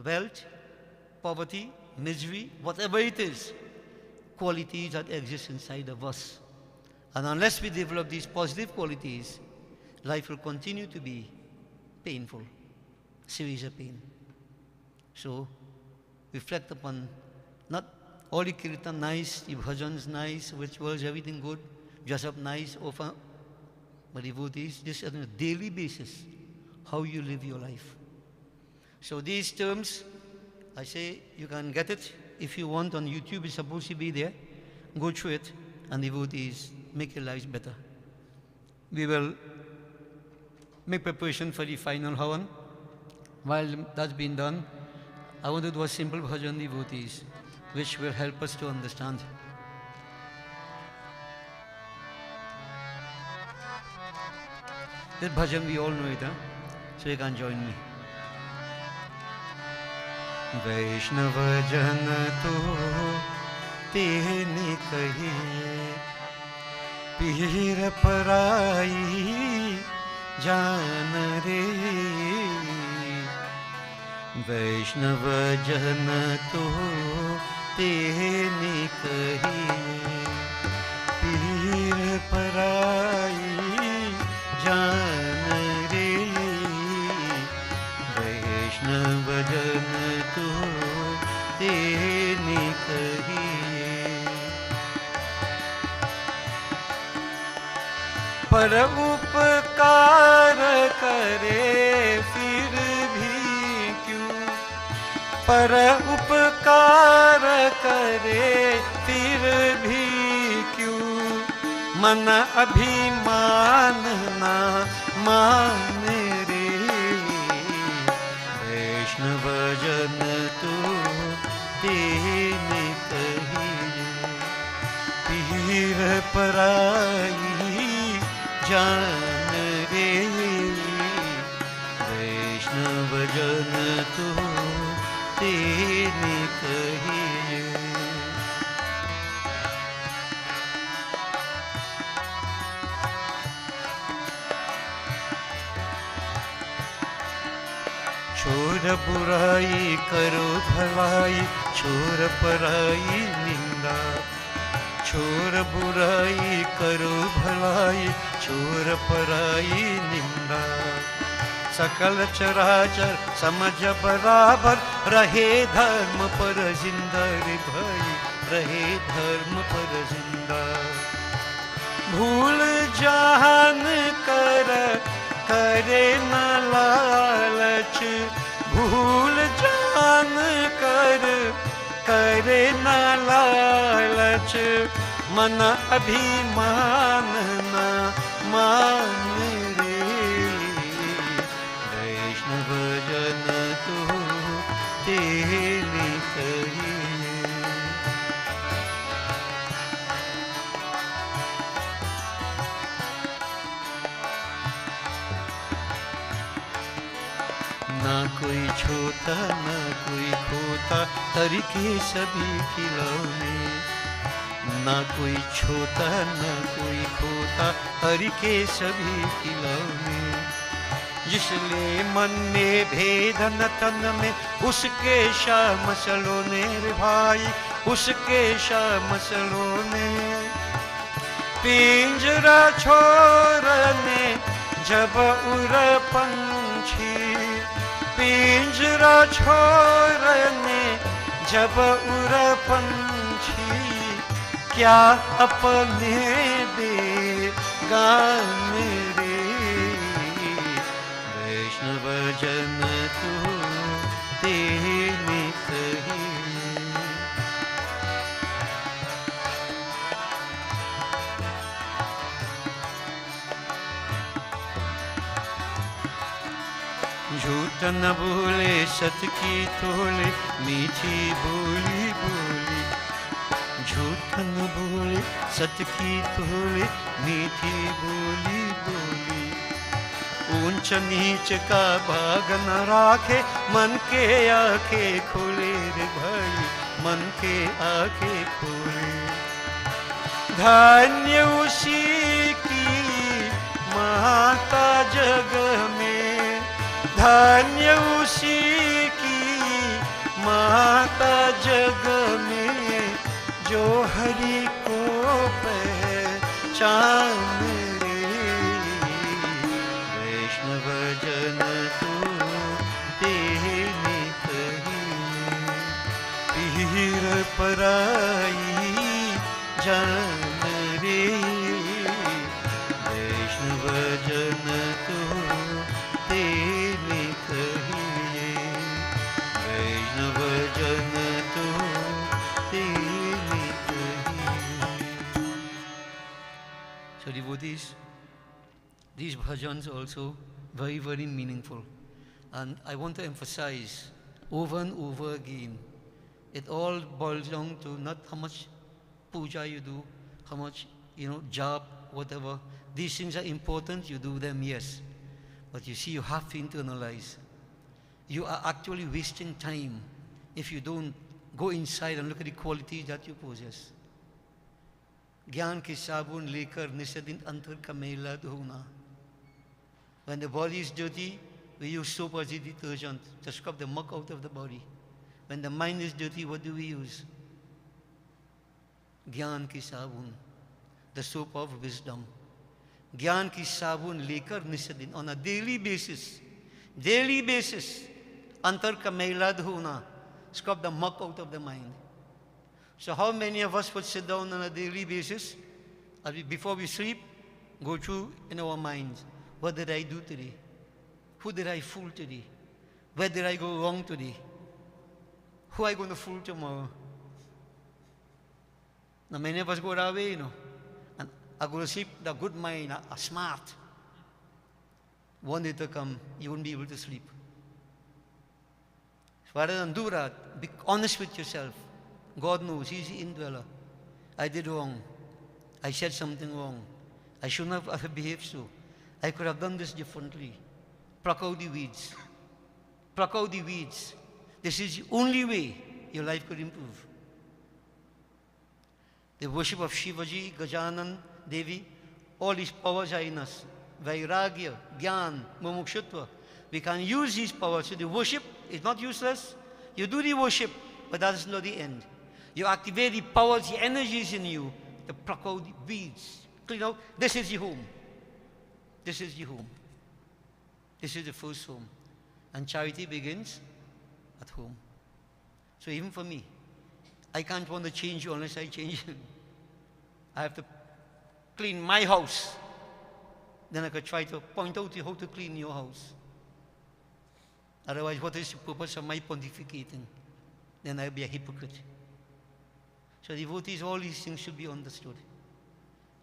Wealth, poverty, misery, whatever it is, qualities that exist inside of us. And unless we develop these positive qualities, life will continue to be painful, series of pain. So, reflect upon not all the kirtan nice, the bhajans nice, rituals, everything good, dress up nice, offer, but devotees, this is on a daily basis, how you live your life. So these terms, I say you can get it if you want on YouTube, it's supposed to be there. Go through it, and devotees, make your lives better. We will make preparation for the final Havan. While that's been done, I want to do a simple bhajan, devotees, which will help us to understand. This bhajan, we all know it, so you can join me. Vaishnava jana to tehni kahiye, pir parai jaan re. Vaishnava jana to tehni kahiye, pir parai jaan re. Vaishnava jana to tehni kahiye, par upkar करे फिर भी क्यों, पर उपकार करे फिर भी क्यों, मन अभिमान ना मान रे. वैष्णव जन तो तेने कहिए, पीर पराई जान रे. वैष्णव जन तो तेने कहिए. छोड़ बुराई करो भलाई, छोड़ पराई निंदा. छोड़ बुराई करो भलाई, छोड़ पराई निंदा. सकल चराचर समझ बराबर, रहे धर्म पर जिंदा रे भाई, रहे धर्म पर जिंदा। भूल जहान करे न लालच, भूल जान करे न लालच, मन अभिमान न मान रे, वैष्णव जन तो तेरी कही। ना कोई छोटा ना कोई खोता, हरि के सभी खिलौने। ना कोई छोटा ना कोई खोता, हरि के सभी खिलौने। जिसले मन में भेद न तन में, उसके शाम सलोने रे भाई, उसके शाम सलोने। पिंजरा छोड़ने जब उड़ पंछी, पिंजरा छोड़ने जब उड़ पंछी, क्या अपने देगा मेरे, वैष्णव जन तू तेरी कही। झूठ न बोले सत की तोले, मीठी बोली बोली। झूठ न बोले सत की तोले, मीठी बोली बोली। ऊंच नीच का भाग न राखे, मन के आंखें खोले रे भाई, मन के आंखें खोले। धन्य उसी की माता जग में, धन्य उसी की माता जग में, जो हरि को पहचान रे, वैष्णव जन तू तेरी कही। पीर पराई जान रे, वैष्णव जन तू तेरी कही, वैष्णव जन तू तेरी कही। So devotees, these bhajans also very, very meaningful. And I want to emphasize over and over again, it all boils down to not how much puja you do, how much, jap, whatever. These things are important, you do them, yes. But you see, you have to internalize. You are actually wasting time if you don't go inside and look at the qualities that you possess. ज्ञान की साबुन लेकर निस्दिन अंतर का मैला धोना. When the body is dirty, we use soap as a detergent to scrub the muck out of the body. When the mind is dirty, what do we use? ज्ञान की साबुन, the soap of wisdom. ज्ञान की साबुन लेकर निस्दिन, on a daily basis, अंतर का मैला धोना, scrub the muck out of the mind. So how many of us would sit down on a daily basis, before we sleep, go through in our minds, what did I do today? Who did I fool today? Where did I go wrong today? Who am I going to fool tomorrow? Now many of us go that way, and I go to sleep with a good mind, a smart. One day to come, you won't be able to sleep. So rather than do that, be honest with yourself. God knows, He's the indweller. I did wrong. I said something wrong. I shouldn't have behaved so. I could have done this differently. Pluck out the weeds. Pluck out the weeds. This is the only way your life could improve. The worship of Shivaji, Gajanan, Devi, all these powers are in us. Vairagya, Gyan, Mumukshutva. We can use these powers. So the worship is not useless. You do the worship, but that is not the end. You activate the powers, the energies in you to pluck out the weeds. Clean out. This is the home. This is the home. This is the first home. And charity begins at home. So even for me, I can't want to change you unless I change you. I have to clean my house. Then I could try to point out to you how to clean your house. Otherwise, what is the purpose of my pontificating? Then I'll be a hypocrite. So devotees, all these things should be understood.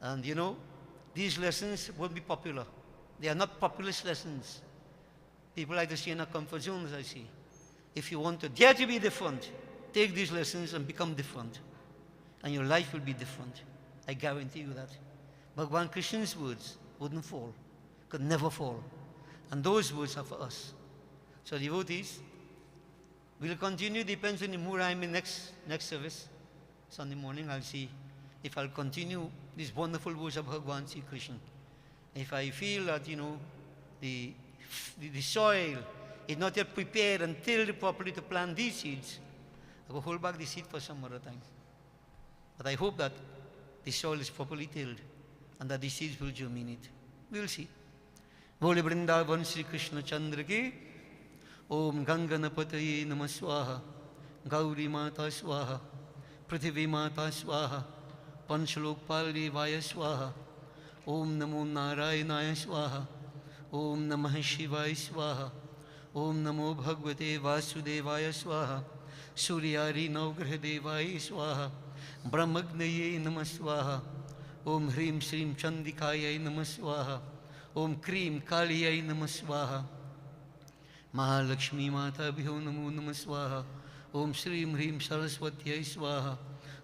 And you know, these lessons won't be popular. They are not populist lessons. People like to stay in a comfort zone, as I say. If you want to dare to be different, take these lessons and become different. And your life will be different. I guarantee you that. Bhagavan Krishna's words wouldn't fall, could never fall. And those words are for us. So devotees, we'll continue, depends on the mood I'm in next service. Sunday morning, I'll see if I'll continue these wonderful words of Bhagavan Sri Krishna. If I feel that, you know, the soil is not yet prepared and tilled properly to plant these seeds, I will hold back the seed for some other time. But I hope that the soil is properly tilled and that the seeds will germinate. We'll see. Bole Vrindavan Sri Krishna Chandra ki Om Ganganapataye Namah Swaha Gauri Mata Swaha Prithvi Mata Swaha Panchalokpal Devaya Swaha Om Namo Narayanaya Swaha Om Namah Shivaya Swaha Om Namo Bhagavate Vasudevaya Swaha Suryari Navgraha Devaya Swaha Brahmagnaye Namah Swaha Om Hrim Shrim Chandikaya Namah Swaha Om Krim Kaliyai Namah Swaha Mahalakshmi Mata Bhyo Namo Namah Swaha Om Shrim Hrim Saraswatyai Swaha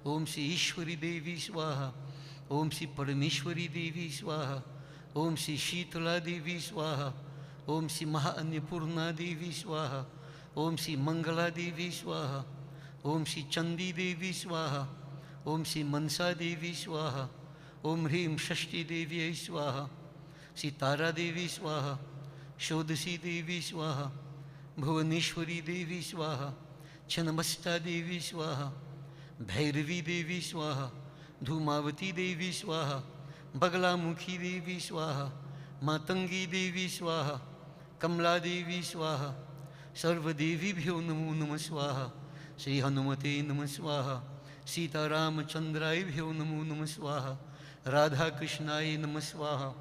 Om Shri Ishwari Devi Swaha Om Shri Parameshwari Devi Swaha Om Shri Shitala Devi Swaha Om Shri Mahanyapurna Devi Swaha Om Shri Mangala Devi Swaha Om Shri Chandi Devi Swaha Om Shri Mansa Devi Swaha Om Hrim Shashti Devi Swaha Shri Tara Devi Swaha Shodasi Devi Swaha Bhuvaneshwari Devi Swaha Chanamasta Devi Swaha Bhairavi Devi Swaha Dhumavati Devi Swaha Bagalamukhi Devi Swaha Matangi Devi Swaha Kamla Devi Swaha Sarva Devi Bhyo Namo Namah Swaha Sri Hanumate Namah Swaha Sita Ramachandrai Bhyo Namo Namah Swaha Radha Krishnai Namah Swaha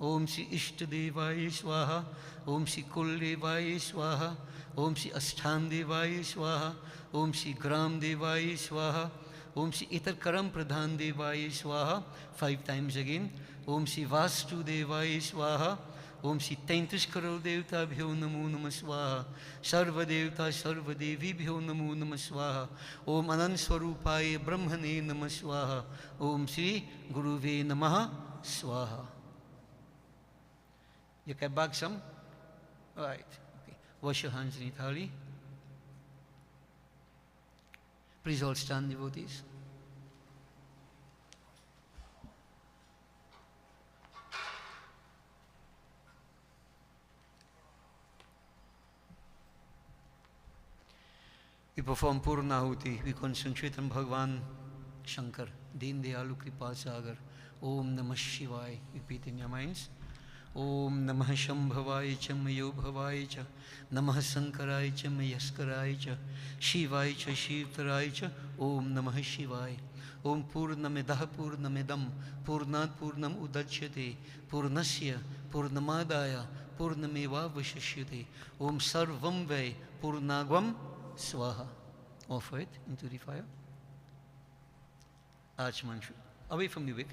Om Shri Ishtadevaya Swaha Om Shri Kuldevaya Swaha Om Shri Asthan Devaya Swaha Om Shri Gram Devaya Swaha Om Shri Itar Karam Pradhan Devaya Swaha 5 times again Om Shri Vastu Devaya Swaha Om Shri 33 crore Devta Bhyo Namo Namah Swaha Sarva Devta Sarva Devi Bhyo Namo Namah Swaha Om Anand Swarupaya Brahmane Namah Swaha Om Shri Guruve Namah Swaha. You can back some? All right. Okay. Wash your hands in Ithali. Please all stand, devotees. We perform Purnahuti. We concentrate on Bhagavan Shankar, Deen Dayalu Kripa Sagar. Om Namah Shivaya. Repeat in your minds. Om Namah Shambhavaya Cha Mayo Bhavaya Cha Namah Sankaraya Cha Mayaskaraya Cha Shivaya Cha Shivtaraya Cha Om Namah Shivaya. Om Purnamidah Purnamidam Purnat Purnam Udachyate Purnasya Purnamadaya Purnameva Vashishyate Om Sarvam Vai Purnagvam Swaha. Offer it into the fire. Achman, away from the wick.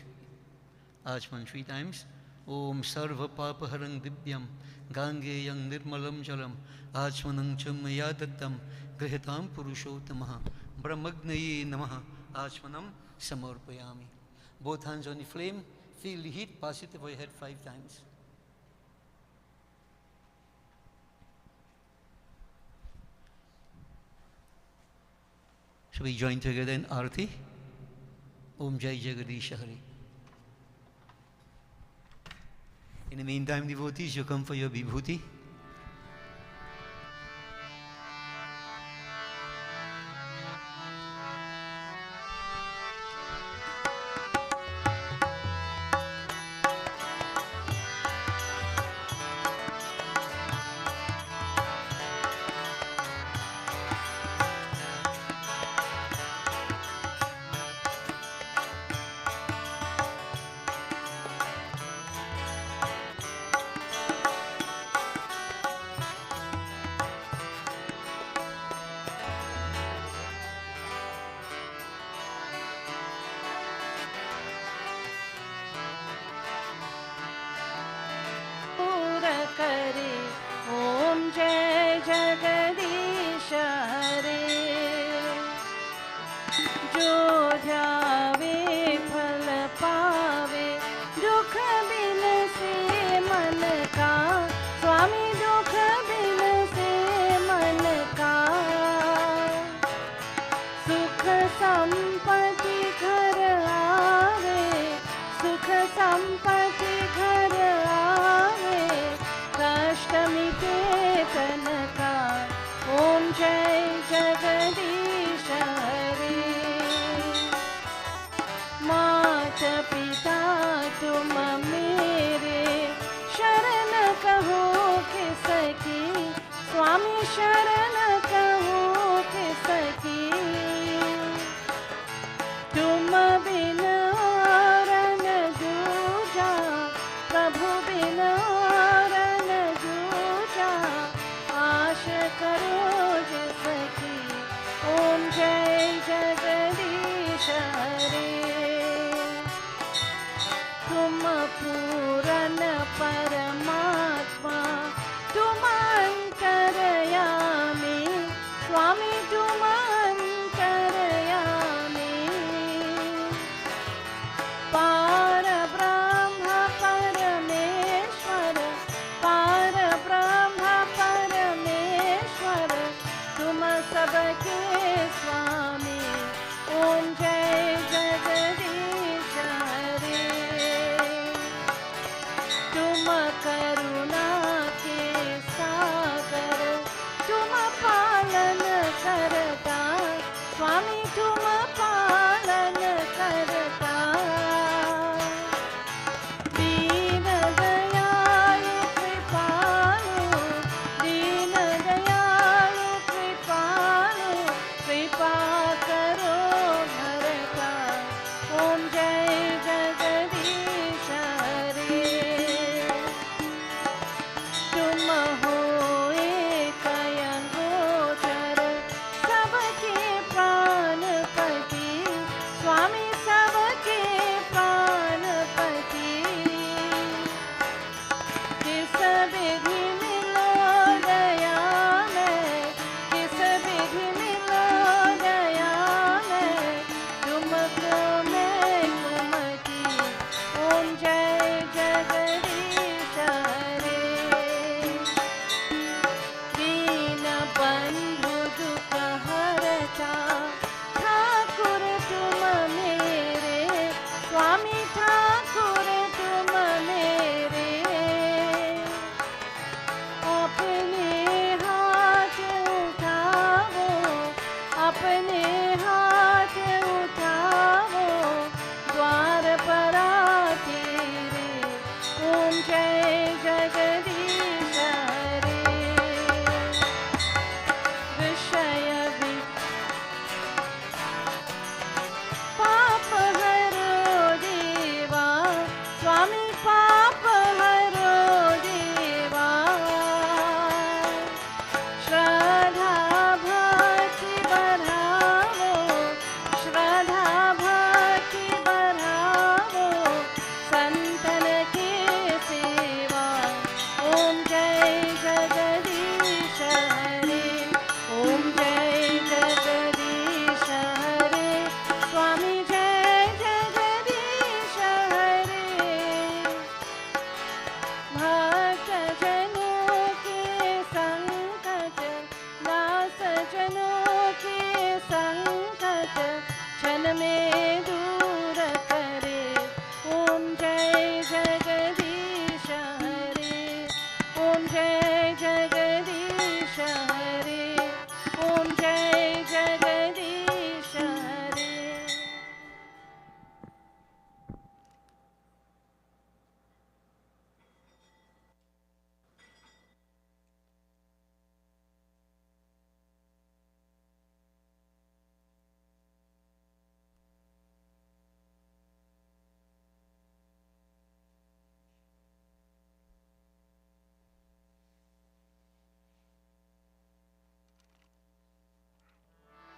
Achman 3 times. Om Sarva Papaharang Dibyam Gangeyang Nirmalam Jalam Achmanang Chamaya Dattam Grihitam Purushotamaha Brahmagnaye Namaha Achmanam Samarpayami. Both hands on the flame, feel the heat, pass it over your head 5 times. Shall we join together in Arati? Om Jai Jagadish Hari. In the meantime, devotees, you come for your vibhuti. जो ध्यावे फल पावे, दुख बिन से मन का, स्वामी दुख बिन से मन का। सुख संपत्ति घर आवे, सुख संपत्ति घर आवे, कष्ट मिटे तन का। ओम जय जगदीश हरे। मात पिता तुम मेरे, शरण कहो किसकी, स्वामी शरण कहो किसकी। तुम बिन और न दूजा, प्रभु बिन और न दूजा, आश करो जिसकी। ओम जय जगदीश हरे। तुम पूरन परमात्मा, तुम अंतर्यामी, स्वामी तुम अंतर्यामी। पार ब्रह्म परमेश्वर, पार ब्रह्म परमेश्वर, तुम सबके स्वामी। ओम जय जगदीश हरे। तुम करुणा के सागर, तुम पालन करता, स्वामी तुम पालन करता। दीन दयालु कृपालु, दीन दयालु कृपालु, कृपा करो भरता। ओम जय जगदीश हरे। तुम हो एक अयंगोचर, सबके प्राणपति, स्वामी सबके प्राणपति। किस विधि मिलो दया में, किस विधि मिलो दया में, तुमको मैं कुमति। ओम जय जगदीश हरे। दीन बंधु दुख हरता, ठाकुर तुम मेरे, स्वामी ठाकुर तुम मेरे। अपने हाथ उठाओ, अपने हाथ उठाओ, द्वार पर तेरे। ओम जय जगदीश हरे। विषय पाप हरो देवा, स्वामी पाप हरो देवा। श्रद्धा भक्ति बढ़ावो, श्रद्धा भक्ति बढ़ावो, संतन की सेवा। ओम जय जगदीश हरे। ओम जय जगदीश हरे। स्वामी जय जगदीश हरे। भक्त जनों के संकट, दास जनों के संकट, क्षण में दूर करे। ओम जय जगदीश हरे। ओम जय जगदीश हरे। ओम जय जगदीश हरे।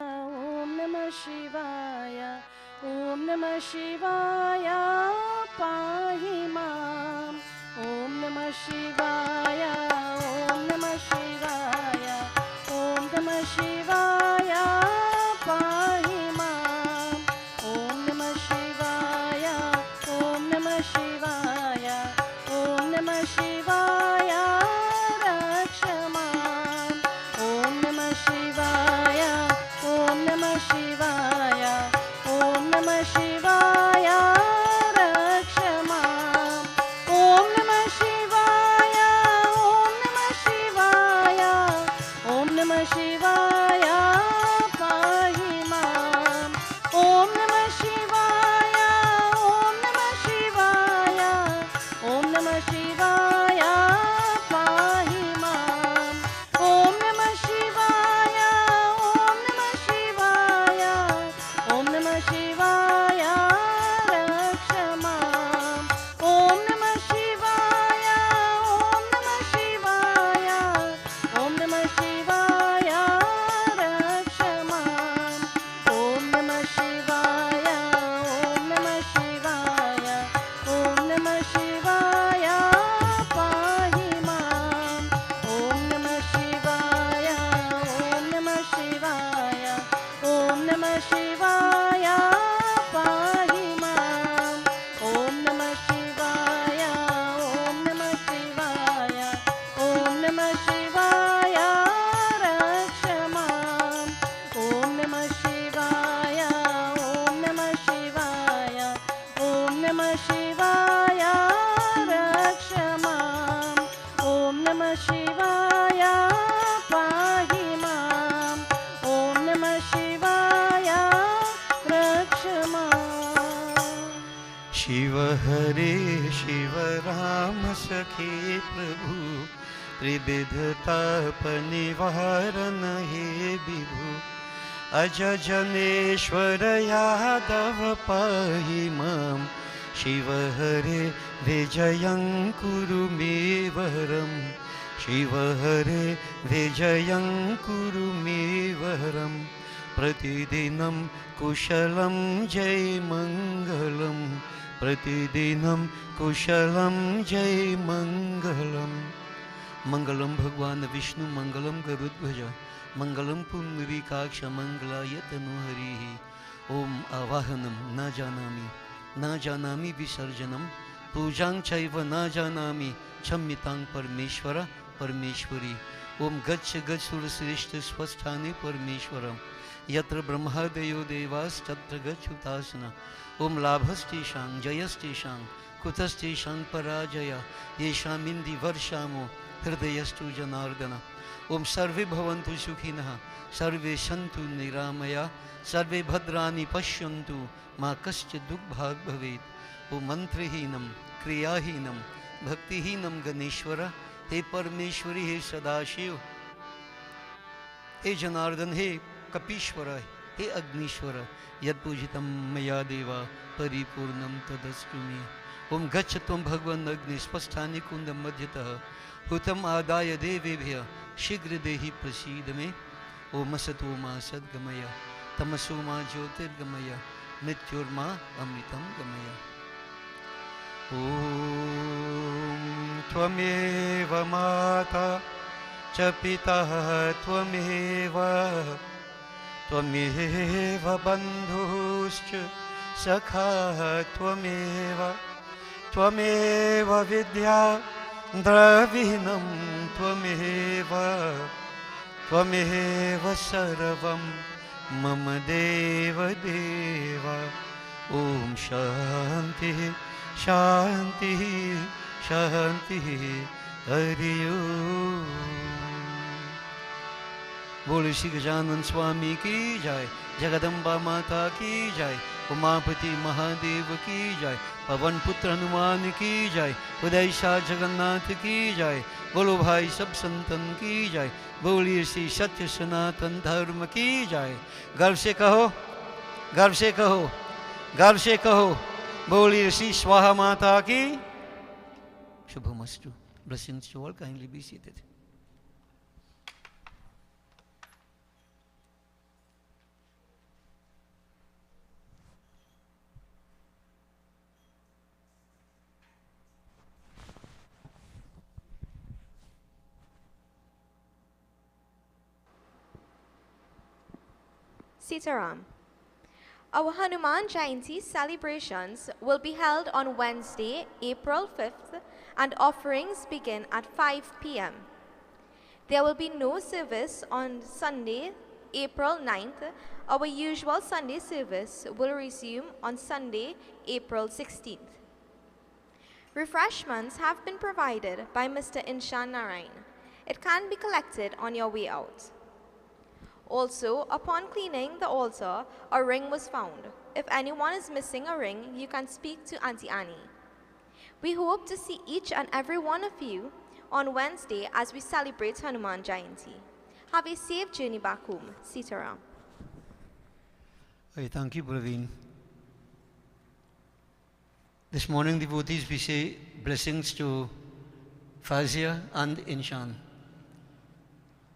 ओम नमः शिवाय, ओम नमः शिवाय, पाहि माम्। ओम नमः शिवाय, ओम नमः शिवाय, ओम नमः शिवाय, पाहि माम्। हरे शिव राम सखे प्रभु त्रिविध ताप निवारण हे विभु अज जनेश्वर यादव पाहि मां शिव हरे विजयं कुरु मे वरम् शिव हरे विजयं कुरु मे वरम् प्रतिदिनं कुशलं जय मङ्गलं प्रतिदिनं कुशलं जय मङ्गलम् मंगलम भगवान विष्णु मंगलम गरुड़ध्वज मंगलम पुंडरीकाक्ष मंगलाय तनुहरि ओम आवाहनम न जानामि विसर्जनम पूजां चैव न जानामि क्षम्यतां परमेश्वर परमेश्वरी ओम गच्छ सुरश्रेष्ठ स्वस्थाने परमेश्वरम यत्र ब्रह्मादयो देवास्तत्र गच्छुतासना ओम लाभस्तेषां जयस्तेषां कुतस्तेषां पराजय येषामिन्दी वर्षामो हृदयस्तु जनार्दन ओम सर्वे भवन्तु सुखिनः सर्वे सन्तु निरामया सर्वे भद्राणि पश्यन्तु मा कश्चित् दुःखभाग् भवेत् ओम मंत्रहीनं क्रियाहीनं भक्तिहीनं गणेश्वर हे परमेश्वरी हे सदाशिव हे जनार्दन हे कपीश्वर हे अग्नीश्वर यत्पूजितं मया देवा परिपूर्णं तदस्तु मे ओम गच्छ त्वं भगवन् अग्नि स्वस्थानि कुंडं मध्यतः हुतम आदाय देवेभ्य शीघ्र देहि प्रसीद मे ओम असतो मा सद्गमय तमसो मा ज्योतिर्गमय मृत्युर्मा अमृतं गमय ओम त्वमेव माता च पिता त्वमेव बन्धुश्च सखा त्वमेव विद्या द्रविणं त्वमेव सर्वं मम देव ओम शांति शांति शांति हरि ओम बोलो श्री गजानन स्वामी की जय जगदम्बा माता की जय उमापति महादेव की जय पवन पुत्र हनुमान की जय उदय शाह जगन्नाथ की जय बोलो भाई सब संतन की जय बोलिए श्री सत्य सनातन धर्म की जय गर्व से कहो गर्व से कहो गर्व से कहो बोलिए श्री स्वाहा माता की शुभमस्तु blessings to all kindly be seated Sitaram. Our Hanuman Jayanti celebrations will be held on Wednesday, April 5th, and offerings begin at 5 p.m. There will be no service on Sunday, April 9th. Our usual Sunday service will resume on Sunday, April 16th. Refreshments have been provided by Mr. Inshan Narain. It can be collected on your way out. Also, upon cleaning the altar, a ring was found. If anyone is missing a ring, you can speak to Auntie Annie. We hope to see each and every one of you on Wednesday as we celebrate Hanuman Jayanti. Have a safe journey back home. Sitaram. Hey, thank you, Praveen. This morning, devotees, we say blessings to Fazia and Inshan.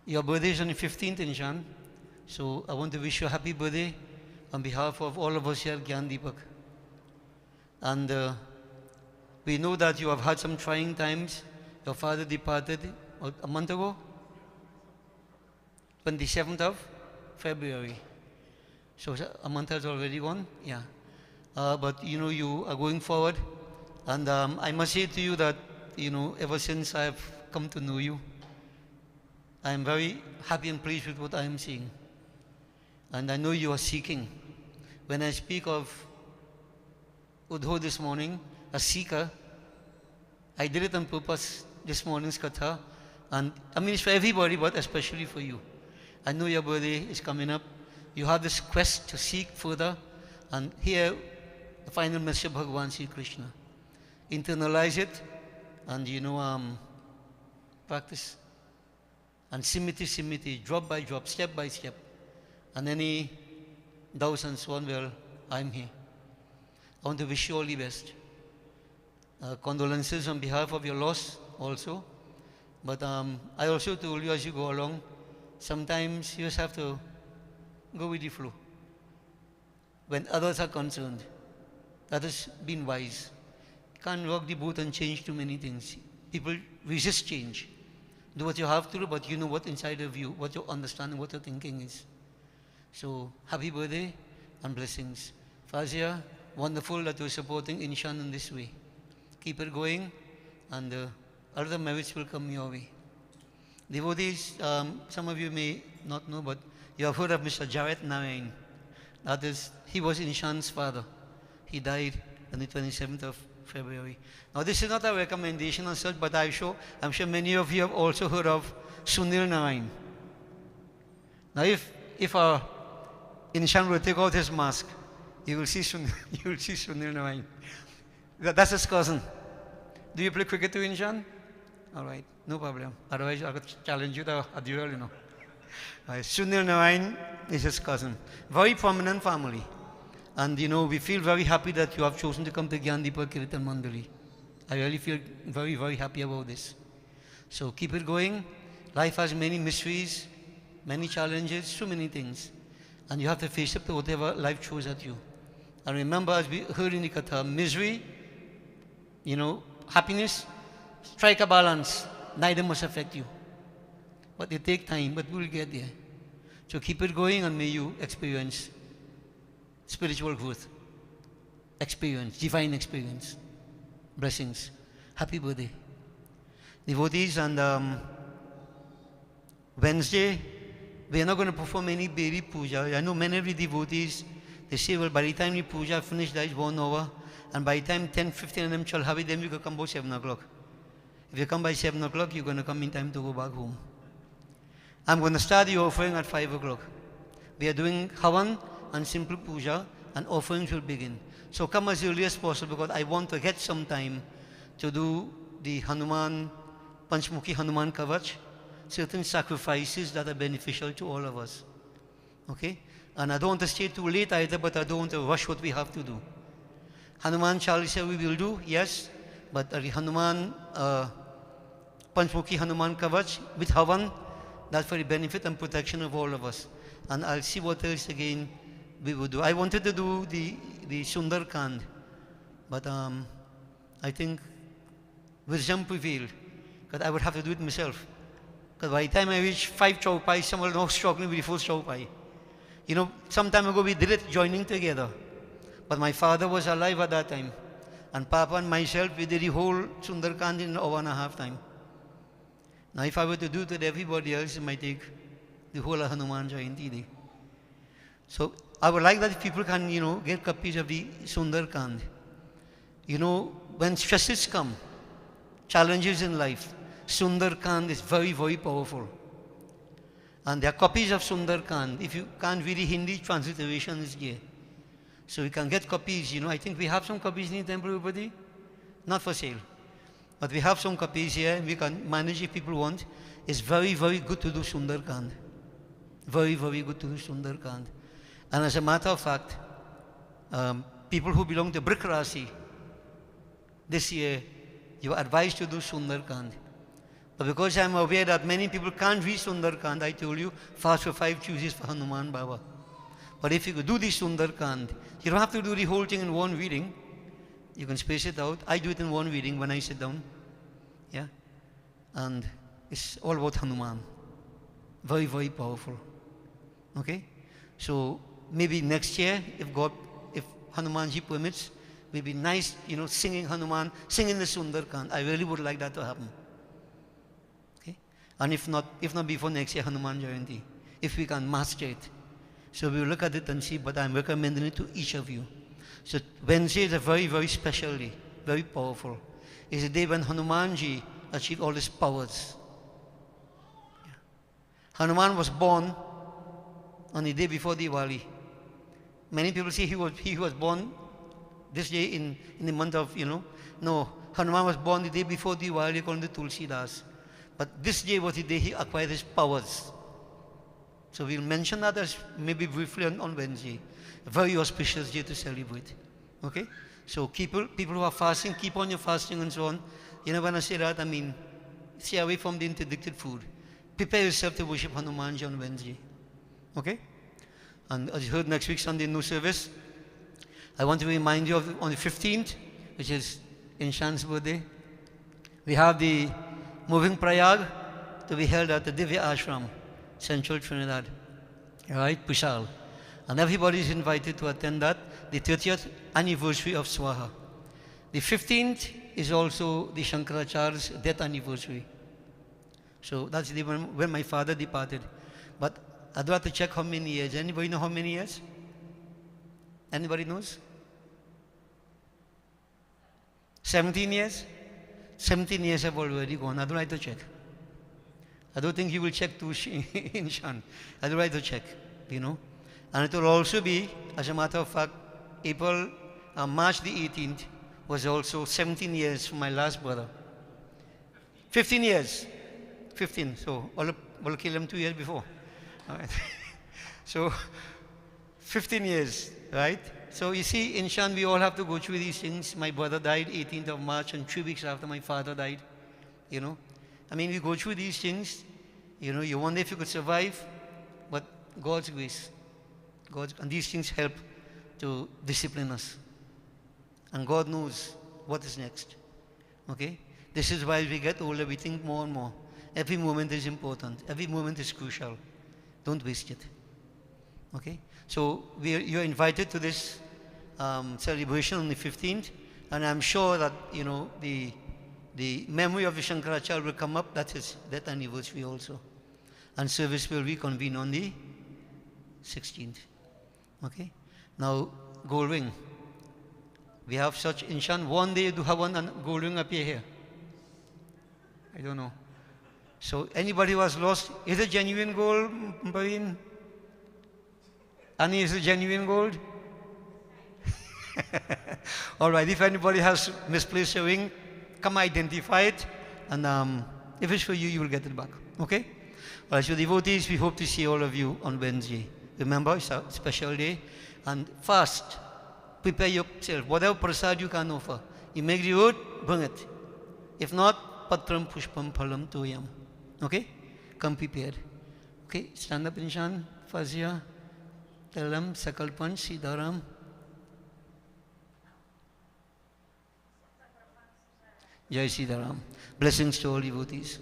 Your birthday is on the 15th, Inshan. So I want to wish you a happy birthday on behalf of all of us here at Gyan Deepak. And we know that you have had some trying times. Your father departed a month ago, 27th of February. So a month has already gone, yeah. But you know, you are going forward. And I must say to you that, you know, ever since I have come to know you, I am very happy and pleased with what I am seeing. And I know you are seeking. When I speak of Udho this morning, a seeker, I did it on purpose, this morning's katha. And I mean, it's for everybody, but especially for you. I know your birthday is coming up. You have this quest to seek further. And here, the final message of Bhagavan Sri Krishna. internalize it, and practice. And simiti, drop by drop, step by step. And any doubts and so on, well, I'm here. I want to wish you all the best. Condolences on behalf of your loss also. But I also told you as you go along, sometimes you just have to go with the flow. When others are concerned, that has been wise. You can't rock the boat and change too many things. People resist change. Do what you have to do, but you know what inside of you, what your understanding, what your thinking is. So, happy birthday and blessings. Fazia, wonderful that you're supporting Inshan in this way. Keep it going, and other merits will come your way. Devotees, some of you may not know, but you have heard of Mr. Jarrett Narain. That is, he was Inshan's father. He died on the 27th of February. Now, this is not a recommendation as such, but I'm sure many of you have also heard of Sunil Narain. Now, if Inshan will take out his mask, you will see Sunil Narain. That's his cousin. Do you play cricket too, Inshan? All right, no problem. Otherwise, I could challenge you to a duel, Sunil Narain is his cousin. Very prominent family. And we feel very happy that you have chosen to come to Gyandeepa Kirtan Mandali. I really feel very, very happy about this. So keep it going. Life has many mysteries, many challenges, so many things. And you have to face up to whatever life throws at you. And remember, as we heard in the Katha, misery, happiness, strike a balance. Neither must affect you. But they take time, but we'll get there. So keep it going, and may you experience spiritual growth, divine experience, blessings. Happy birthday. Devotees, and Wednesday, we are not going to perform any baby puja. I know many of the devotees, they say, well, by the time the puja finish, that is 1 hour, and by the time 10:15 a.m. shall have it, then we can come about 7 o'clock. If you come by 7 o'clock, you're going to come in time to go back home. I'm going to start the offering at 5 o'clock. We are doing Havan and simple puja, and offerings will begin. So come as early as possible, because I want to get some time to do the Hanuman, Panchmukhi Hanuman Kavach, certain sacrifices that are beneficial to all of us. Okay? And I don't want to stay too late either, but I don't want to rush what we have to do. Hanuman Chalisa we will do, yes, but the Hanuman, Panchmukhi Hanuman Kavach with Havan, that's for the benefit and protection of all of us. And I'll see what else again we will do. I wanted to do the Sundar Kand, but I think wisdom prevailed, because I would have to do it myself. Because by the time I reach 5 chaupai, someone was struggling with the 4th chaupai. Some time ago we did it joining together. But my father was alive at that time. And Papa and myself, we did the whole Sundar Kand in an hour and a half time. Now if I were to do it with everybody else, it might take the whole of Hanuman Jayanti day. So I would like that if people can, get copies of the Sundar Kand. When stresses come, challenges in life, Sundar Kand is very, very powerful. And there are copies of Sundar Kand. If you can't read the Hindi, transliteration is here. So you can get copies, I think we have some copies in the temple, everybody? Not for sale. But we have some copies here, we can manage if people want. It's very, very good to do Sundar Kand. Very, very good to do Sundar Kand. And as a matter of fact, people who belong to Brick Rasi, this year, you are advised to do Sundar Kand. But because I am aware that many people can't read Sundar Kand, I told you, fast for 5 chooses for Hanuman Baba. But if you could do the Sundar Kand, you don't have to do the whole thing in one reading. You can space it out. I do it in one reading when I sit down. Yeah? And it's all about Hanuman. Very, very powerful. Okay? So maybe next year, if Hanumanji permits, maybe nice, singing Hanuman, singing the Sundar Kand. I really would like that to happen. Okay? And if not before next year, Hanuman Jayanti, if we can master it. So we will look at it and see, but I'm recommending it to each of you. So Wednesday is a very, very special day, very powerful. It's a day when Hanumanji achieved all his powers. Yeah. Hanuman was born on the day before Diwali. Many people say he was born This day in the month of, no, Hanuman was born the day before Diwali, they call him the Tulsi Das. But this day was the day he acquired his powers. So we'll mention that as maybe briefly on Wednesday. A very auspicious day to celebrate. Okay? So people who are fasting, keep on your fasting and so on. You know when I say that, I mean, stay away from the interdicted food. Prepare yourself to worship Hanumanji on Wednesday. Okay? And as you heard, next week Sunday, no service. I want to remind you of on the 15th, which is Inshan's birthday, we have the moving Prayag to be held at the Divya Ashram, Central Trinidad. Right? Pushal. And everybody is invited to attend that, the 30th anniversary of SWAHA. The 15th is also the Shankaracharya's death anniversary. So that's the when my father departed. But I'd have to check how many years. Anybody know how many years? Anybody knows? 17 years? 17 years have already gone. I don't like to check. I don't think you will check too in Shan. I don't like to check, And it will also be, as a matter of fact, March the 18th was also 17 years for my last brother. 15 years. 15. So I'll kill him 2 years before. All right. So 15 years, right? So you see, in Shan, we all have to go through these things. My brother died 18th of March, and 3 weeks after my father died. I mean, we go through these things. You wonder if you could survive, but God's grace. And these things help to discipline us. And God knows what is next. Okay? This is why as we get older, we think more and more. Every moment is important. Every moment is crucial. Don't waste it. Okay? So you're invited to this celebration on the 15th, and I'm sure that, the memory of the Shankaracharya will come up. That is that anniversary also. And service will reconvene on the 16th. Okay? Now, gold ring. We have such in Shan. One day you do have one gold ring appear here. I don't know. So anybody who has lost, is it genuine gold, Marine? Annie, is it genuine gold? All right, if anybody has misplaced a ring, come identify it, and if it's for you, you will get it back. Okay? All right, so devotees, we hope to see all of you on Wednesday. Remember, it's a special day, and fast. Prepare yourself. Whatever prasad you can offer. You make the road, bring it. If not, patram pushpam phalam toyam. Okay? Come prepared. Okay? Stand up, Inshan, Fazia, tell them, Sakalpan, Siddharam. Jai Siddharam. Blessings to all devotees.